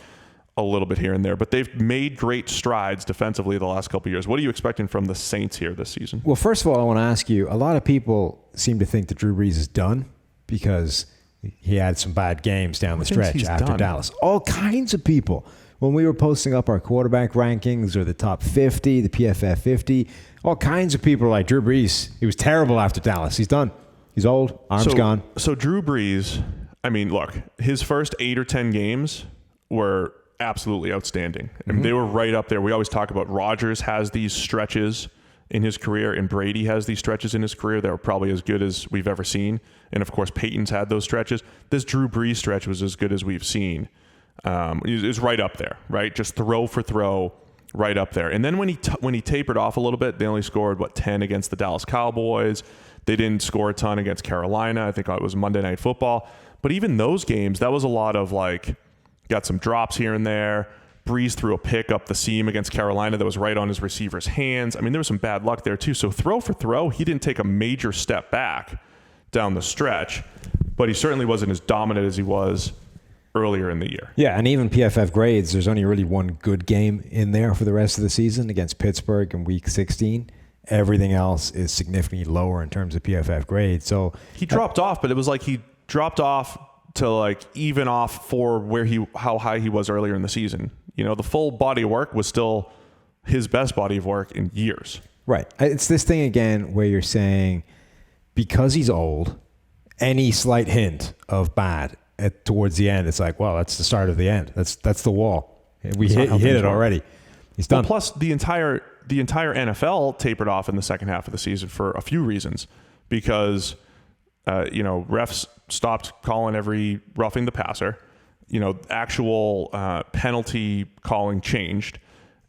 a little bit here and there, but they've made great strides defensively the last couple of years. What are you expecting from the Saints here this season? Well, first of all, I want to ask you, a lot of people seem to think that Drew Brees is done because he had some bad games down the stretch after Dallas. All kinds of people. When we were posting up our quarterback rankings or the top 50, the PFF 50, all kinds of people are like, Drew Brees, he was terrible after Dallas. He's done. He's old. Arm's gone. So Drew Brees, I mean, look, his first 8 or 10 games were absolutely outstanding. I mean, they were right up there. We always talk about Rodgers has these stretches in his career, and Brady has these stretches in his career that were probably as good as we've ever seen. And of course, Peyton's had those stretches. This Drew Brees stretch was as good as we've seen. It was right up there, right? Just throw for throw, right up there. And then when he tapered off a little bit, they only scored 10 against the Dallas Cowboys. They didn't score a ton against Carolina. I think it was Monday Night Football. But even those games, that was a lot of got some drops here and there. Brees threw a pick up the seam against Carolina that was right on his receiver's hands. I mean, there was some bad luck there too. So throw for throw, he didn't take a major step back down the stretch, but he certainly wasn't as dominant as he was earlier in the year. Yeah, and even PFF grades, there's only really one good game in there for the rest of the season against Pittsburgh in Week 16. Everything else is significantly lower in terms of PFF grades. So he dropped off, but it was like he dropped off to even off for how high he was earlier in the season. The full body of work was still his best body of work in years. Right. It's this thing again where you're saying because he's old, any slight hint of bad towards the end, it's like, well, that's the start of the end. That's the wall. He hit it already. He's done. Well, plus the entire NFL tapered off in the second half of the season for a few reasons, because refs stopped calling every roughing the passer. Actual penalty calling changed,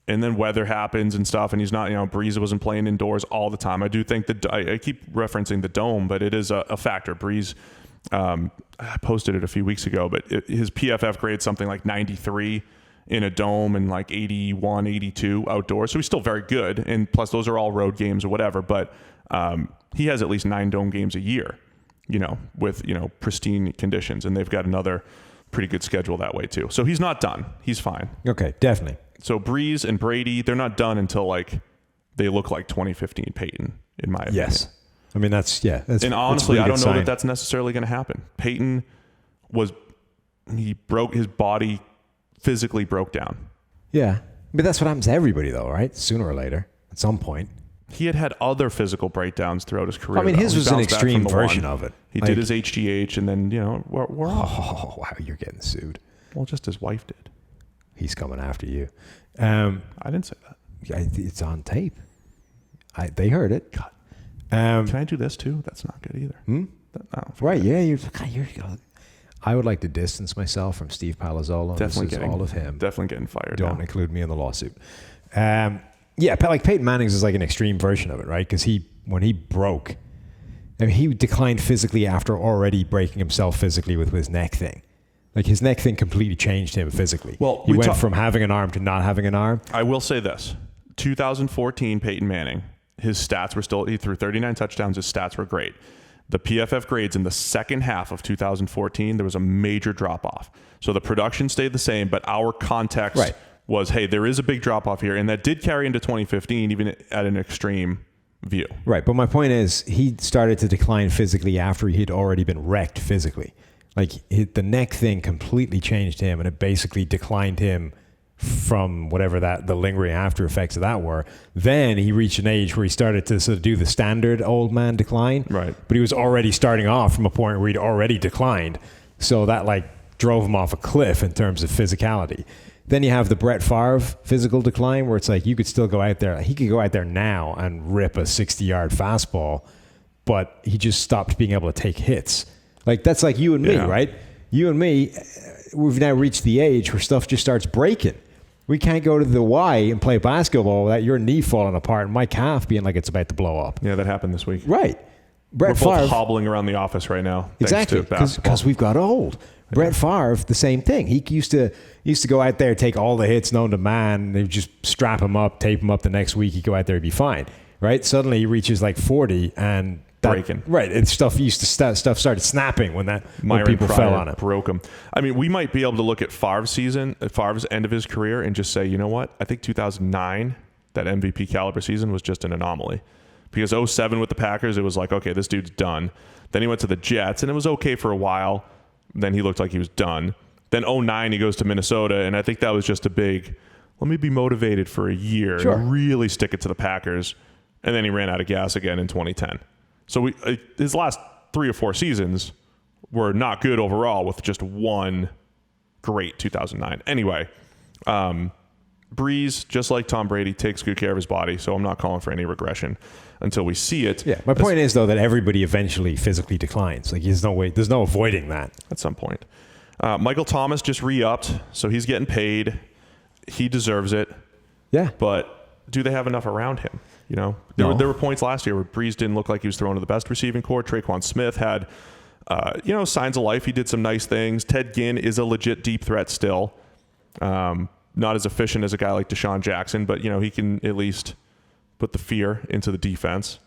and then weather happens and stuff, and he's not, Brees wasn't playing indoors all the time. I do think that I keep referencing the dome, but it is a factor. Brees, I posted it a few weeks ago, but his PFF grade something like 93 in a dome and 81, 82 outdoors. So he's still very good. And plus those are all road games or whatever, but he has at least 9 dome games a year, with, pristine conditions. And they've got another pretty good schedule that way too. So he's not done. He's fine. Okay, definitely. So Brees and Brady, they're not done until they look like 2015 Peyton, in my opinion. Yes. I mean, and honestly, I don't know that that's necessarily going to happen. Peyton his body physically broke down. Yeah. But that's what happens to everybody though, right? Sooner or later, at some point. He had other physical breakdowns throughout his career. I mean, his was an extreme version of it. He did his HGH, and then, we're off. Oh, wow, you're getting sued. Well, just his wife did. He's coming after you. I didn't say that. It's on tape. They heard it. God. Can I do this too? That's not good either. Right? Yeah, I would like to distance myself from Steve Palazzolo. Definitely all of him. Definitely getting fired. Don't include me in the lawsuit. Like Peyton Manning's is like an extreme version of it, right? Because when he broke, I mean, he declined physically after already breaking himself physically with his neck thing. Like his neck thing completely changed him physically. Well, he went from having an arm to not having an arm. I will say this: 2014 Peyton Manning, his stats were still. He threw 39 touchdowns. His stats were great. The PFF grades in the second half of 2014, there was a major drop off. So the production stayed the same, but our context was, hey, there is a big drop off here, and that did carry into 2015, even at an extreme view. Right, but my point is, he started to decline physically after he had already been wrecked physically. Like the neck thing completely changed him, and it basically declined him from whatever the lingering after effects of that were. Then he reached an age where he started to sort of do the standard old man decline. Right. But he was already starting off from a point where he'd already declined. So that drove him off a cliff in terms of physicality. Then you have the Brett Favre physical decline where it's like you could still go out there. He could go out there now and rip a 60-yard fastball, but he just stopped being able to take hits. Like that's like you and me, right? You and me, we've now reached the age where stuff just starts breaking. We can't go to the Y and play basketball without your knee falling apart and my calf being like it's about to blow up. Yeah, that happened this week. Right. We're both hobbling around the office right now. Exactly, because we've got old. Yeah. Brett Favre, the same thing. He used to go out there, take all the hits known to man. They just strap him up, tape him up the next week. He'd go out there, he'd be fine. Right? Suddenly he reaches 40 and breaking. Right. And stuff started snapping when people Pryor fell on it. Broke him. I mean, we might be able to look at Favre's end of his career and just say, you know what? I think 2009, that MVP caliber season was just an anomaly. Because 2007 with the Packers, it was like, okay, this dude's done. Then he went to the Jets, and it was okay for a while. Then he looked like he was done. Then 2009, he goes to Minnesota, and I think that was just a big, let me be motivated for a year and really stick it to the Packers. And then he ran out of gas again in 2010. So his last 3 or 4 seasons were not good overall with just one great 2009. Anyway, Breeze, just like Tom Brady, takes good care of his body, so I'm not calling for any regression until we see it. Yeah, my point is, though, that everybody eventually physically declines. Like, there's no avoiding that. At some point. Michael Thomas just re-upped, so he's getting paid. He deserves it. Yeah. But do they have enough around him? You know, there were points last year where Breeze didn't look like he was throwing to the best receiving core. Traquan Smith had, signs of life. He did some nice things. Ted Ginn is a legit deep threat still. Not as efficient as a guy like Deshaun Jackson, but, he can at least put the fear into the defense.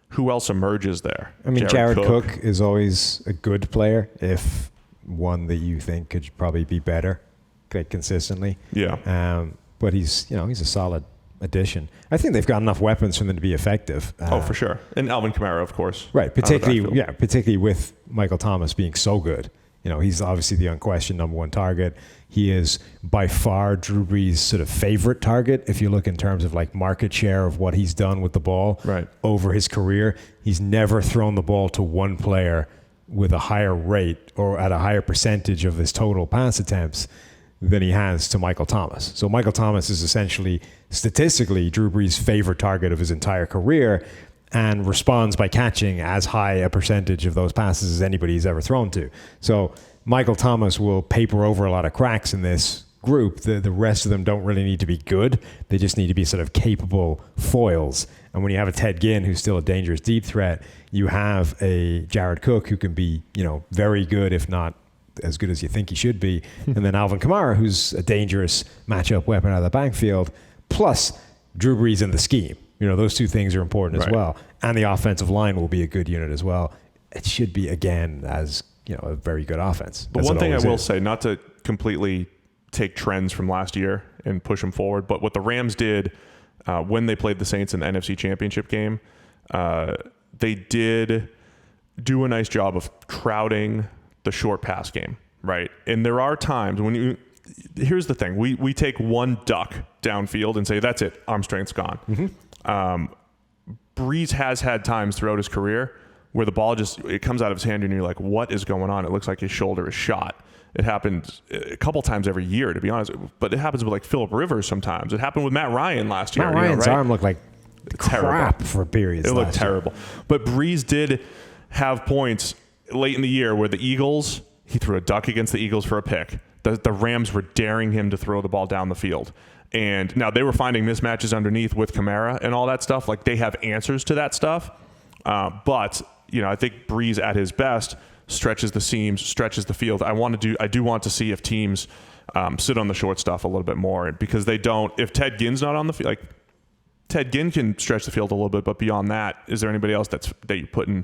Who else emerges there? I mean, Jared Cook is always a good player, if one that you think could probably be better consistently. Yeah. But he's a solid addition. I think they've got enough weapons for them to be effective. For sure. And Alvin Kamara, of course. Right. Particularly with Michael Thomas being so good. He's obviously the unquestioned number one target. He is by far Drew Brees' sort of favorite target. If you look in terms of market share of what he's done with the ball over his career, he's never thrown the ball to one player with a higher rate or at a higher percentage of his total pass attempts than he has to Michael Thomas. So Michael Thomas is essentially, statistically, Drew Brees' favorite target of his entire career and responds by catching as high a percentage of those passes as anybody's ever thrown to. So Michael Thomas will paper over a lot of cracks in this group. The rest of them don't really need to be good. They just need to be sort of capable foils. And when you have a Ted Ginn, who's still a dangerous deep threat, you have a Jared Cook who can be, very good, if not as good as you think he should be. And then Alvin Kamara, who's a dangerous matchup weapon out of the backfield, plus Drew Brees in the scheme. Those two things are important as well. And the offensive line will be a good unit as well. It should be, again, as a very good offense. But one thing I will say, not to completely take trends from last year and push them forward, but what the Rams did when they played the Saints in the NFC Championship game, they did do a nice job of crowding the short pass game, right? And there are times when here's the thing. We take one duck downfield and say, that's it, arm strength's gone. Mm-hmm. Breeze has had times throughout his career where the ball it comes out of his hand and you're like, what is going on? It looks like his shoulder is shot. It happens a couple times every year, to be honest. But it happens with Phillip Rivers sometimes. It happened with Matt Ryan last year. Matt Ryan's arm looked like crap for periods. It looked terrible. But Breeze did have points late in the year where the Eagles, he threw a duck against the Eagles for a pick. The Rams were daring him to throw the ball down the field. And now they were finding mismatches underneath with Kamara and all that stuff. Like, they have answers to that stuff. But, I think Breeze at his best stretches the seams, stretches the field. I do want to see if teams sit on the short stuff a little bit more, because they don't. If Ted Ginn's not on the field, like, Ted Ginn can stretch the field a little bit, but beyond that, is there anybody else that you're putting,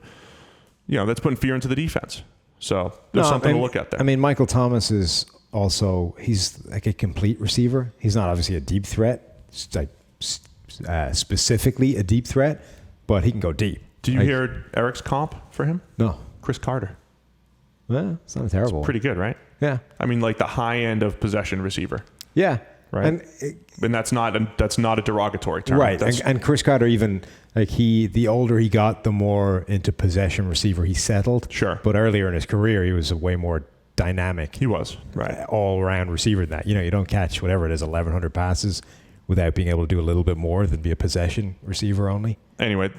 that's putting fear into the defense? So there's something to look at there. I mean, Michael Thomas is also, he's like a complete receiver. He's not obviously a deep threat, like specifically a deep threat, but he can go deep. Do you hear Eric's comp for him? No. Chris Carter. Well, it's not terrible. It's pretty good, right? Yeah. I mean, like the high end of possession receiver. Yeah. Right. And that's not a derogatory term. Right. And Chris Carter, even like the older he got, the more into possession receiver he settled. Sure. But earlier in his career, he was a way more dynamic. He was. Right. All around receiver than that. You don't catch whatever it is, 1,100 passes without being able to do a little bit more than be a possession receiver only. Anyway,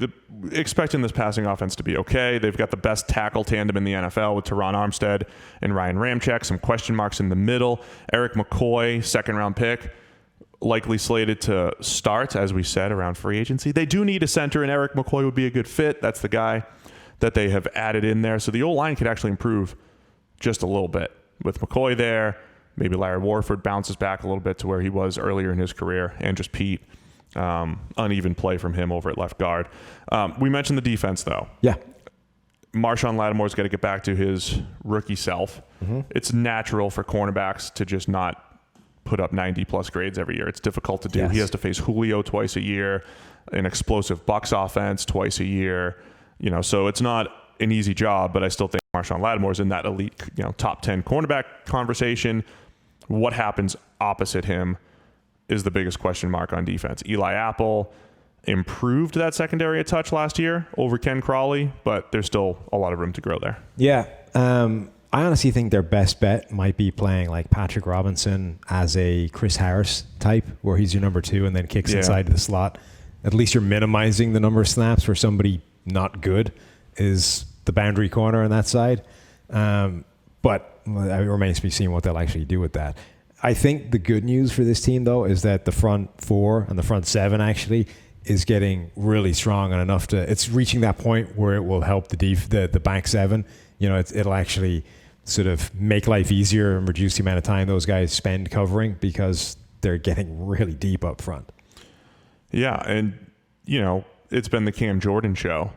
expecting this passing offense to be okay. They've got the best tackle tandem in the NFL with Teron Armstead and Ryan Ramczyk. Some question marks in the middle. Eric McCoy, second-round pick, likely slated to start, as we said, around free agency. They do need a center, and Eric McCoy would be a good fit. That's the guy that they have added in there. So the O-line could actually improve just a little bit with McCoy there. Maybe Larry Warford bounces back a little bit to where he was earlier in his career. And just Pete, uneven play from him over at left guard. We mentioned the defense, though. Yeah. Marshawn Lattimore's got to get back to his rookie self. Mm-hmm. It's natural for cornerbacks to just not put up 90-plus grades every year. It's difficult to do. Yes. He has to face Julio twice a year, an explosive Bucs offense twice a year. So it's not an easy job, but I still think Marshawn Lattimore's in that elite, top 10 cornerback conversation. What happens opposite him is the biggest question mark on defense. Eli Apple improved that secondary a touch last year over Ken Crawley, but there's still a lot of room to grow there. Yeah. I honestly think their best bet might be playing like Patrick Robinson as a Chris Harris type, where he's your number 2 and then kicks inside the slot. At least you're minimizing the number of snaps for somebody not good is the boundary corner on that side. But it remains to be seen what they'll actually do with that. I think the good news for this team, though, is that the front 4 and the front 7 actually is getting really strong and enough to. It's reaching that point where it will help the back 7. It'll actually sort of make life easier and reduce the amount of time those guys spend covering, because they're getting really deep up front. Yeah, and it's been the Cam Jordan show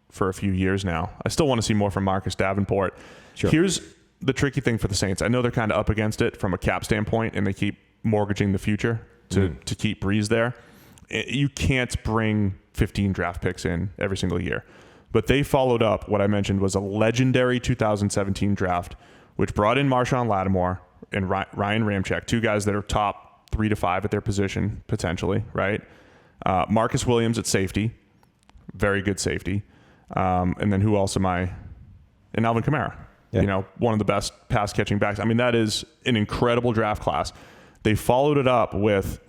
for a few years now. I still want to see more from Marcus Davenport. Sure. Here's the tricky thing for the Saints. I know they're kind of up against it from a cap standpoint, and they keep mortgaging the future to keep Breeze there. You can't bring 15 draft picks in every single year. But they followed up what I mentioned was a legendary 2017 draft, which brought in Marshawn Lattimore and Ryan Ramczyk, 2 guys that are top 3 to 5 at their position, potentially, right? Marcus Williams at safety, very good safety. And then who else am I? And Alvin Kamara. Yeah. One of the best pass-catching backs. I mean, that is an incredible draft class. They followed it up with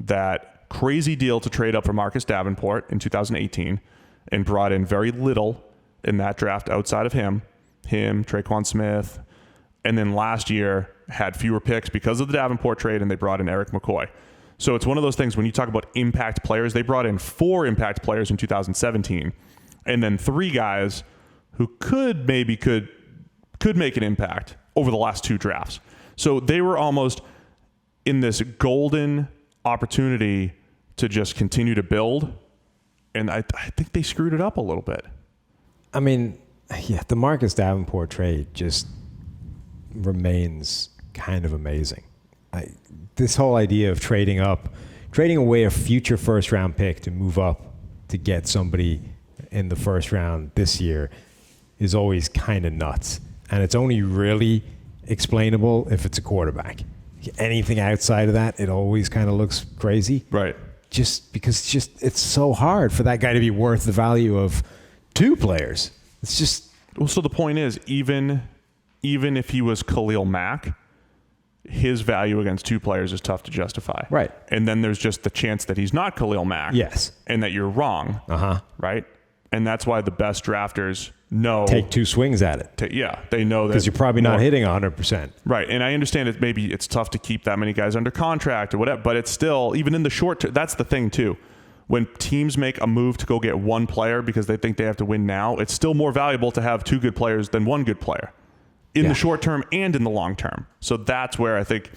that crazy deal to trade up for Marcus Davenport in 2018 and brought in very little in that draft outside of him, Traquan Smith, and then last year had fewer picks because of the Davenport trade, and they brought in Eric McCoy. So it's one of those things when you talk about impact players, they brought in 4 impact players in 2017, and then 3 guys who could make an impact over the last 2 drafts. So they were almost in this golden opportunity to just continue to build, and I think they screwed it up a little bit. I mean, yeah, the Marcus Davenport trade just remains kind of amazing. This whole idea of trading away a future first-round pick to move up to get somebody in the first round this year is always kind of nuts. And it's only really explainable if it's a quarterback. Anything outside of that, it always kind of looks crazy. Right. Just because it's so hard for that guy to be worth the value of 2 players. It's just... Well, so the point is, even if he was Khalil Mack, his value against two players is tough to justify. Right. And then there's just the chance that he's not Khalil Mack. Yes. And that you're wrong. Right. And that's why the best drafters know. Take two swings at it. They know that. Because you're probably not hitting 100%. Right. And I understand that maybe it's tough to keep that many guys under contract or whatever, but it's still, even in the short term, that's the thing too. When teams make a move to go get one player because they think they have to win now, it's still more valuable to have two good players than one good player in the short term and in the long term. So that's where I think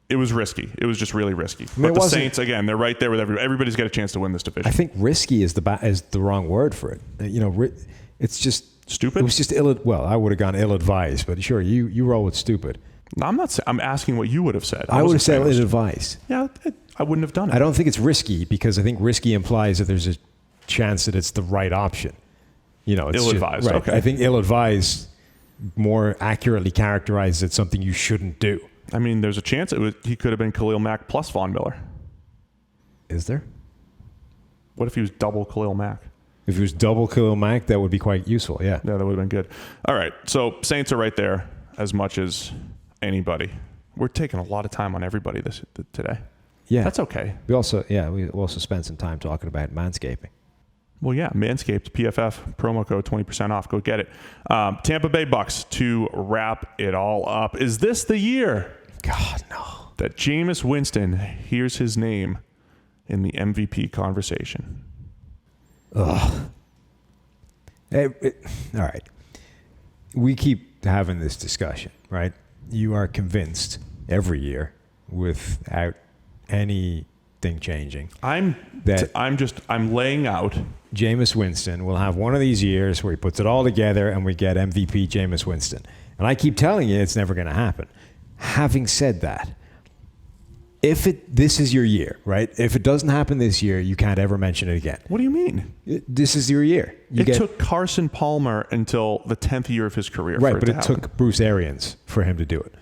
it was risky. It was just really risky. But the Saints, again, they're right there with everybody's got a chance to win this division. I think risky is the wrong word for it. It's just stupid. It was just I would have gone ill-advised, but sure, you roll with stupid. No, I'm asking what you would have said. I would have said ill-advised. Yeah, I wouldn't have done it. I don't think it's risky because I think risky implies that there's a chance that it's the right option. It's ill-advised. Right. Okay. I think ill-advised more accurately characterizes it something you shouldn't do. I mean, there's a chance he could have been Khalil Mack plus Von Miller. Is there? What if he was double Khalil Mack? If he was double Khalil Mack, that would be quite useful, yeah. Yeah, that would have been good. All right, so Saints are right there as much as anybody. We're taking a lot of time on everybody today. Yeah. That's okay. We also spent some time talking about manscaping. Well, yeah, Manscaped, PFF, promo code 20% off. Go get it. Tampa Bay Bucks to wrap it all up. Is this the year? God, no. That Jameis Winston hears his name in the MVP conversation. Ugh. All right. We keep having this discussion, right? You are convinced every year without anything changing. I'm laying out. Jameis Winston will have one of these years where he puts it all together and we get MVP Jameis Winston. And I keep telling you it's never going to happen. Having said that, this is your year, right? If it doesn't happen this year, you can't ever mention it again. What do you mean? This is your year. It took Carson Palmer until the 10th year of his career. Right, but it took Bruce Arians for him to do it.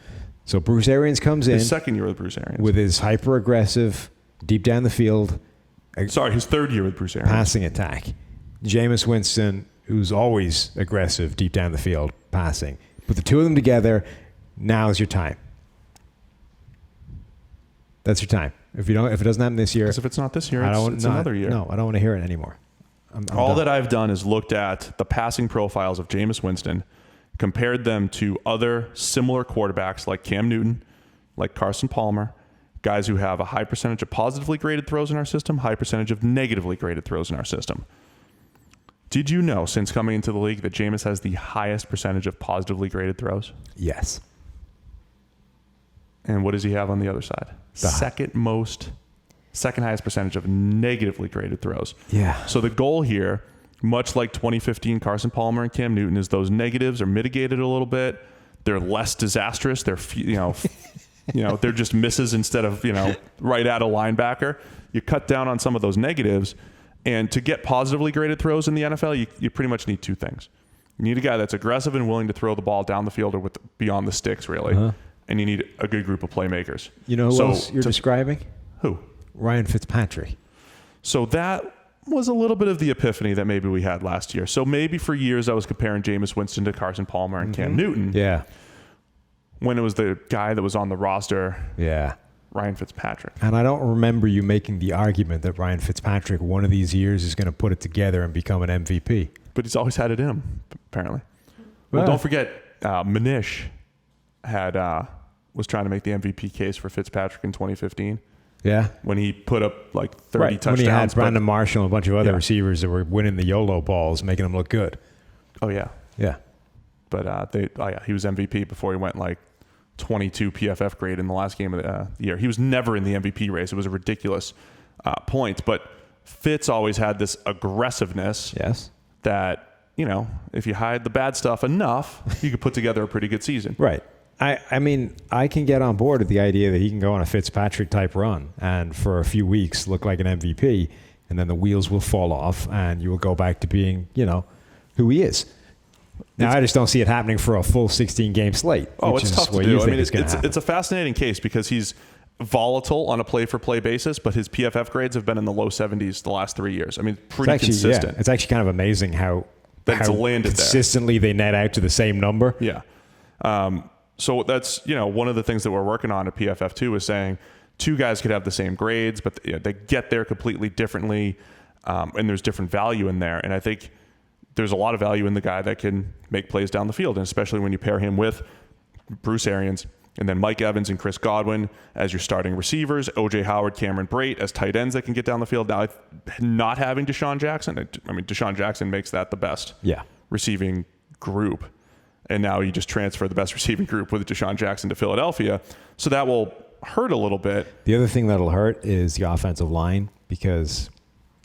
So Bruce Arians comes in. His second year with Bruce Arians. With his hyper-aggressive, deep down the field. His third year with Bruce Arians. Passing attack. Jameis Winston, who's always aggressive, deep down the field, passing. Put the two of them together, now's your time. That's your time. If it doesn't happen this year. Because if it's not this year, it's another year. No, I don't want to hear it anymore. I'm all done. that I've done is looked at the passing profiles of Jameis Winston, compared them to other similar quarterbacks like Cam Newton, like Carson Palmer, guys who have a high percentage of positively graded throws in our system, high percentage of negatively graded throws in our system. Did you know, since coming into the league, that Jameis has the highest percentage of positively graded throws? Yes. And what does he have on the other side? Second highest percentage of negatively graded throws. Yeah. So the goal here, much like 2015 Carson Palmer and Cam Newton, is those negatives are mitigated a little bit. They're less disastrous. They're they're just misses instead of right at a linebacker. You cut down on some of those negatives, and to get positively graded throws in the NFL, you pretty much need two things. You need a guy that's aggressive and willing to throw the ball down the field or beyond the sticks, really. Uh-huh. And you need a good group of playmakers. You know who else you're describing? Who? Ryan Fitzpatrick. So that was a little bit of the epiphany that maybe we had last year. So maybe for years I was comparing Jameis Winston to Carson Palmer and Cam Newton. Yeah. When it was the guy that was on the roster. Yeah. Ryan Fitzpatrick. And I don't remember you making the argument that Ryan Fitzpatrick one of these years is going to put it together and become an MVP. But he's always had it in him, apparently. Well, don't forget, Manish was trying to make the MVP case for Fitzpatrick in 2015. Yeah. When he put up like 30 touchdowns. When he had Brandon Marshall and a bunch of other receivers that were winning the YOLO balls, making them look good. Oh, yeah. Yeah. But he was MVP before he went like 22 PFF grade in the last game of the year. He was never in the MVP race. It was a ridiculous point. But Fitz always had this aggressiveness. Yes. That, if you hide the bad stuff enough, you could put together a pretty good season. Right. I mean, I can get on board with the idea that he can go on a Fitzpatrick type run and for a few weeks look like an MVP, and then the wheels will fall off and you will go back to being, who he is. Now, I just don't see it happening for a full 16-game slate. Oh, it's tough to do. I mean, it's a fascinating case because he's volatile on a play-for-play basis, but his PFF grades have been in the low 70s the last 3 years. I mean, pretty consistent. Yeah, it's actually kind of amazing how landed consistently there. They net out to the same number. Yeah. So that's, one of the things that we're working on at PFF too is saying two guys could have the same grades, but they get there completely differently. And there's different value in there. And I think there's a lot of value in the guy that can make plays down the field. And especially when you pair him with Bruce Arians and then Mike Evans and Chris Godwin as your starting receivers, OJ Howard, Cameron Brate as tight ends that can get down the field. Now, not having Deshaun Jackson, Deshaun Jackson makes that the best receiving group. And now you just transfer the best receiving group with Deshaun Jackson to Philadelphia. So that will hurt a little bit. The other thing that'll hurt is the offensive line, because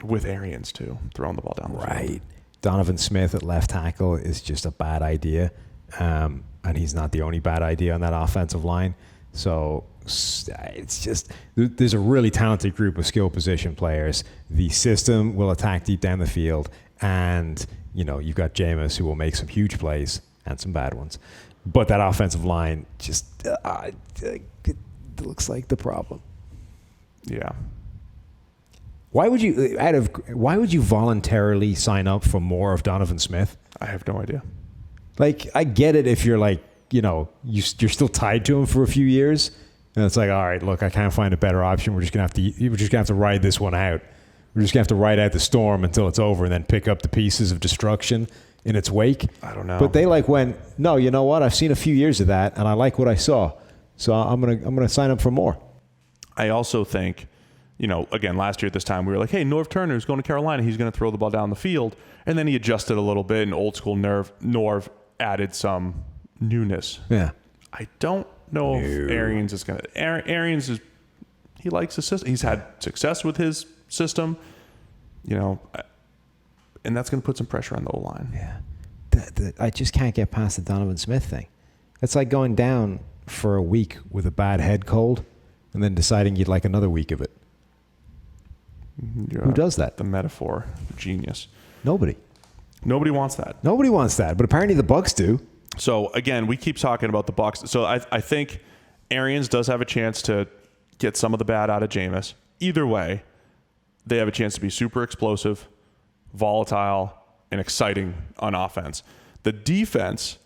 with Arians too, throwing the ball down the field. Donovan Smith at left tackle is just a bad idea. And he's not the only bad idea on that offensive line. So it's just, there's a really talented group of skill position players. The system will attack deep down the field. And, you've got Jameis who will make some huge plays and some bad ones. But that offensive line just it looks like the problem. Yeah. Why would you voluntarily sign up for more of Donovan Smith? I have no idea. Like, I get it if you're like, you're still tied to him for a few years, and it's like, all right, look, I can't find a better option. We're just gonna have to ride this one out. We're just gonna have to ride out the storm until it's over, and then pick up the pieces of destruction in its wake. I don't know. But they went, no, you know what? I've seen a few years of that, and I like what I saw, so I'm gonna sign up for more. I also think, again, last year at this time, we were like, hey, Norv Turner's going to Carolina. He's going to throw the ball down the field. And then he adjusted a little bit, and old school Norv added some newness. Yeah. I don't know if Arians is going to. Arians he likes the system. He's had success with his system, and that's going to put some pressure on the O-line. Yeah. I just can't get past the Donovan Smith thing. It's like going down for a week with a bad head cold and then deciding you'd like another week of it. Who does that? The metaphor, genius. Nobody wants that. Nobody wants that, but apparently the Bucs do. So again, we keep talking about the Bucs. So I think Arians does have a chance to get some of the bad out of Jameis. Either way, they have a chance to be super explosive, volatile, and exciting on offense. The defense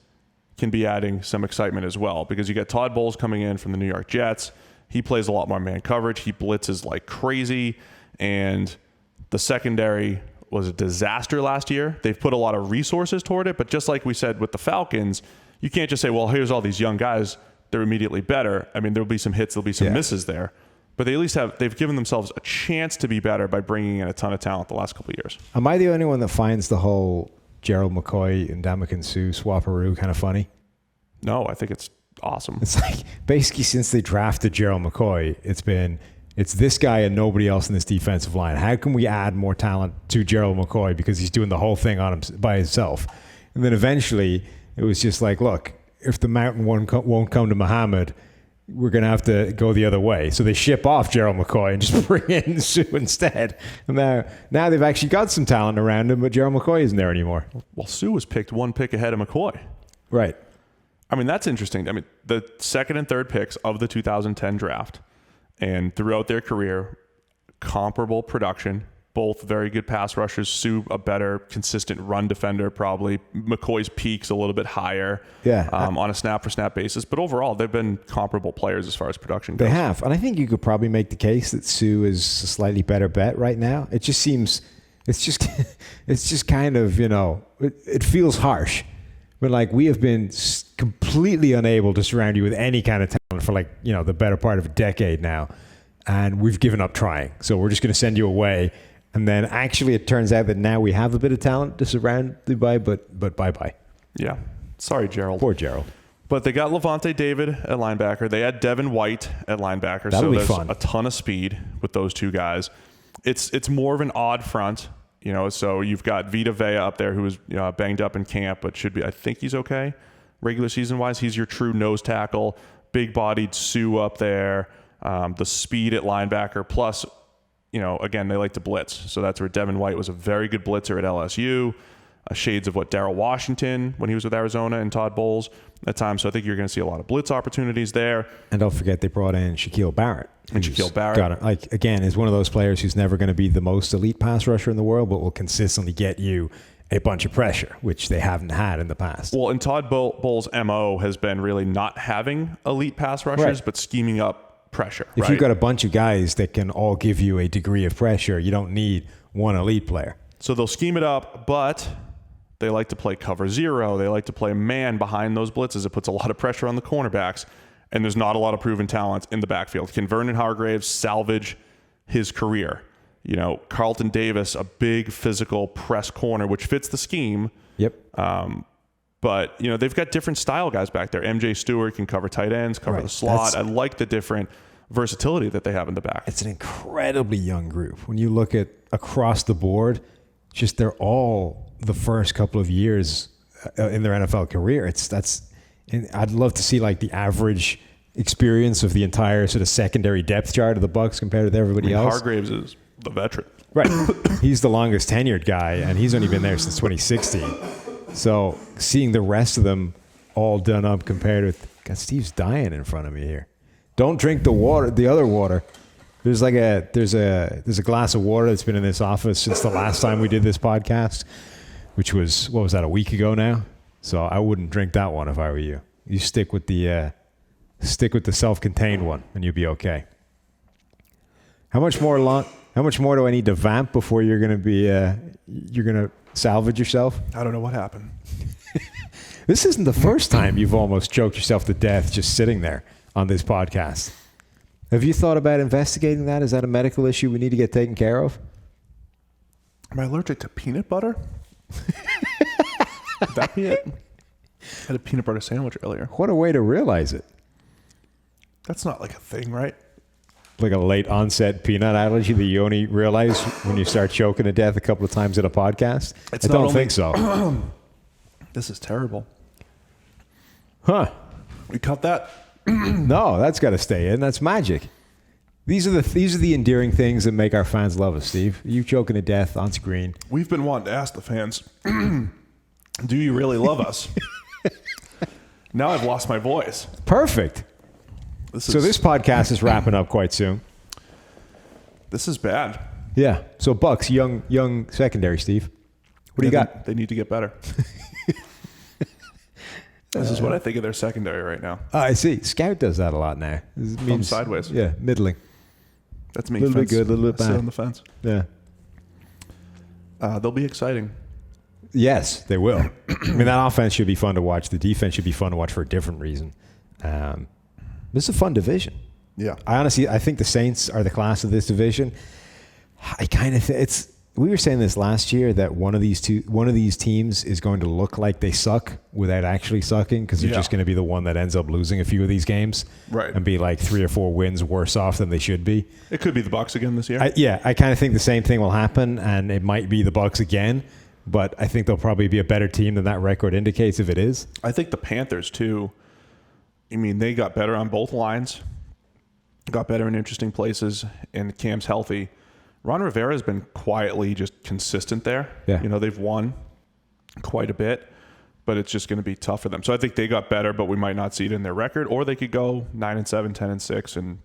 can be adding some excitement as well, because you got Todd Bowles coming in from the New York Jets. He plays a lot more man coverage. He blitzes like crazy. And the secondary was a disaster last year. They've put a lot of resources toward it, but just like we said with the Falcons, you can't just say, well, here's all these young guys, they're immediately better. I mean, there'll be some hits, there'll be some misses there, but they at least they've given themselves a chance to be better by bringing in a ton of talent the last couple of years. Am I the only one that finds the whole Gerald McCoy and Ndamukong Suh swapperoo kind of funny? No, I think it's awesome. It's like, basically since they drafted Gerald McCoy, it's this guy and nobody else in this defensive line. How can we add more talent to Gerald McCoy because he's doing the whole thing on him by himself? And then eventually it was just like, look, if the mountain won't come to Muhammad, we're going to have to go the other way. So they ship off Gerald McCoy and just bring in Suh instead. And now they've actually got some talent around him, but Gerald McCoy isn't there anymore. Well, Suh was picked one pick ahead of McCoy. Right. I mean, that's interesting. I mean, the second and third picks of the 2010 draft, and throughout their career, comparable production, both very good pass rushers. Suh, a better consistent run defender, probably. McCoy's peaks a little bit higher on a snap-for-snap basis. But overall, they've been comparable players as far as production goes. They have. And I think you could probably make the case that Suh is a slightly better bet right now. It just seems, it's just kind of, it feels harsh. But like, we have been completely unable to surround you with any kind of talent for the better part of a decade now. And we've given up trying. So we're just going to send you away. And then actually it turns out that now we have a bit of talent to surround you by, but bye-bye. Yeah. Sorry, Gerald. Poor Gerald. But they got Levante David at linebacker. They had Devin White at linebacker. That'll be there's fun. A ton of speed with those two guys. It's more of an odd front. So you've got Vita Vea up there, who was banged up in camp, but I think he's okay regular season wise. He's your true nose tackle, big bodied Suh up there, the speed at linebacker. Plus, again, they like to blitz. So that's where Devin White was a very good blitzer at LSU, shades of what Darrell Washington when he was with Arizona and Todd Bowles at times. So I think you're going to see a lot of blitz opportunities there. And don't forget they brought in Shaquille Barrett. And Shaquille Barrett. Is one of those players who's never going to be the most elite pass rusher in the world, but will consistently get you a bunch of pressure, which they haven't had in the past. Well, and Todd Bowles' MO has been really not having elite pass rushers, but scheming up pressure. If you've got a bunch of guys that can all give you a degree of pressure, you don't need one elite player. So they'll scheme it up, but they like to play cover zero. They like to play man behind those blitzes. It puts a lot of pressure on the cornerbacks, and there's not a lot of proven talent in the backfield. Can Vernon Hargreaves salvage his career? You know, Carlton Davis, a big physical press corner, which fits the scheme. Yep. But, you know, they've got different style guys back there. MJ Stewart can cover tight ends, cover the slot. I like the different versatility that they have in the back. It's an incredibly young group. When you look at across the board, just they're all the first couple of years in their NFL career. I'd love to see like the average experience of the entire sort of secondary depth chart of the Bucs compared to everybody else. Hargraves is the veteran. Right. He's the longest tenured guy, and he's only been there since 2016. So seeing the rest of them all done up compared with, God, Steve's dying in front of me here. Don't drink the water, the other water. There's a glass of water that's been in this office since the last time we did this podcast, which was, what was that, a week ago now? So I wouldn't drink that one if I were you. You stick with the self-contained one, and you'll be okay. How much more do I need to vamp before you're gonna salvage yourself? I don't know what happened. This isn't the first time you've almost choked yourself to death just sitting there on this podcast. Have you thought about investigating that? Is that a medical issue we need to get taken care of? Am I allergic to peanut butter? Would that be it? I had a peanut butter sandwich earlier. What a way to realize it. That's not like a thing, right? Like a late onset peanut allergy that you only realize when you start choking to death a couple of times in a podcast? I don't think so. This is terrible. Huh. We cut that? No, that's got to stay in. That's magic. These are the endearing things that make our fans love us, Steve. You choking to death on screen. We've been wanting to ask the fans, do you really love us? Now I've lost my voice. Perfect. So this podcast is wrapping up quite soon. This is bad. Yeah. So Bucs, young secondary, Steve. What do you got? They need to get better. This is what I think of their secondary right now. I see. Scout does that a lot now. From sideways. Yeah, middling. That's me. A little bit good, a little bit bad. Sit on the fence. Yeah. They'll be exciting. Yes, they will. I mean, that offense should be fun to watch. The defense should be fun to watch for a different reason. This is a fun division. Yeah. I think the Saints are the class of this division. I kind of we were saying this last year that one of these teams is going to look like they suck without actually sucking because they're just going to be the one that ends up losing a few of these games, right? And be like 3 or 4 wins worse off than they should be. It could be the Bucs again this year. I kind of think the same thing will happen, and it might be the Bucs again. But I think they'll probably be a better team than that record indicates if it is. I think the Panthers too. I mean, they got better on both lines, got better in interesting places, and Cam's healthy. Ron Rivera has been quietly just consistent there. Yeah. You know, they've won quite a bit, but it's just going to be tough for them. So I think they got better, but we might not see it in their record, or they could go 9-7, 10-6, and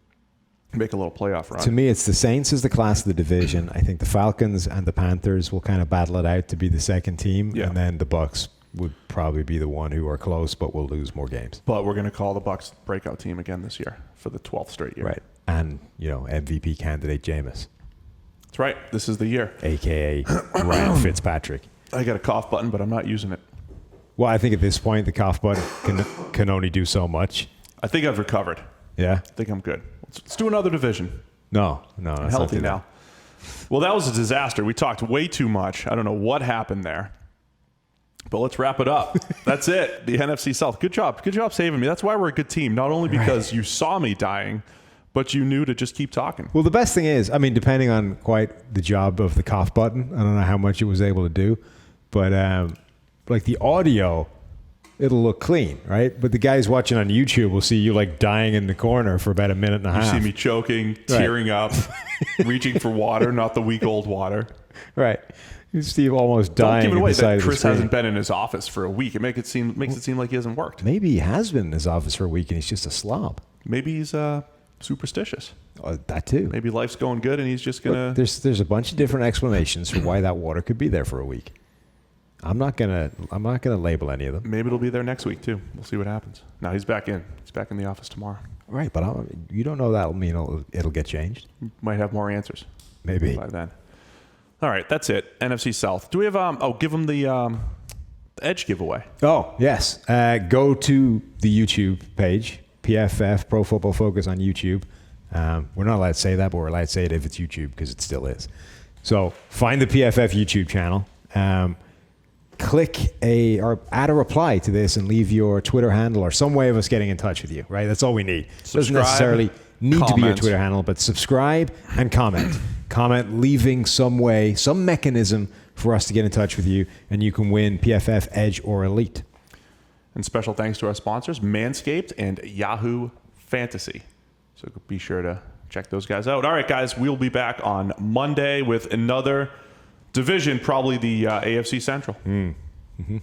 make a little playoff run. To me, it's the Saints as the class of the division. I think the Falcons and the Panthers will kind of battle it out to be the second team, and then the Bucs would probably be the one who are close, but will lose more games. But we're going to call the Bucs breakout team again this year for the 12th straight year. Right. And, MVP candidate Jameis. That's right. This is the year. A.K.A. Ryan Fitzpatrick. I got a cough button, but I'm not using it. Well, I think at this point, the cough button can only do so much. I think I've recovered. Yeah? I think I'm good. Let's do another division. No. I'm healthy now. Well, that was a disaster. We talked way too much. I don't know what happened there. But let's wrap it up. That's it. The NFC South. Good job. Good job saving me. That's why we're a good team. Not only because you saw me dying, but you knew to just keep talking. Well, the best thing is, I mean, depending on quite the job of the cough button, I don't know how much it was able to do, but like the audio, it'll look clean, right? But the guys watching on YouTube will see you like dying in the corner for about a minute and a half. You see me choking, tearing up, reaching for water, not the week-old water. Right. Steve almost dying. Don't give it away that Chris hasn't been in his office for a week. It makes it seem like he hasn't worked. Maybe he has been in his office for a week and he's just a slob. Maybe he's superstitious. That too. Maybe life's going good and he's just gonna. Look, there's a bunch of different explanations for why that water could be there for a week. I'm not gonna label any of them. Maybe it'll be there next week too. We'll see what happens. No, he's back in. He's back in the office tomorrow. Right, but you don't know that'll mean it'll get changed. Might have more answers. Maybe by then. All right, that's it. NFC South. Do we have give them the Edge giveaway. Oh, yes. Go to the YouTube page, PFF, Pro Football Focus on YouTube. We're not allowed to say that, but we're allowed to say it if it's YouTube because it still is. So find the PFF YouTube channel. Click or add a reply to this and leave your Twitter handle or some way of us getting in touch with you, right? That's all we need. It doesn't necessarily need to be your Twitter handle, but subscribe and comment. Comment, leaving some way, some mechanism for us to get in touch with you, and you can win PFF Edge or Elite. And special thanks to our sponsors, Manscaped and Yahoo Fantasy. So be sure to check those guys out. All right, guys, we'll be back on Monday with another division, probably the AFC Central. Mm-hmm.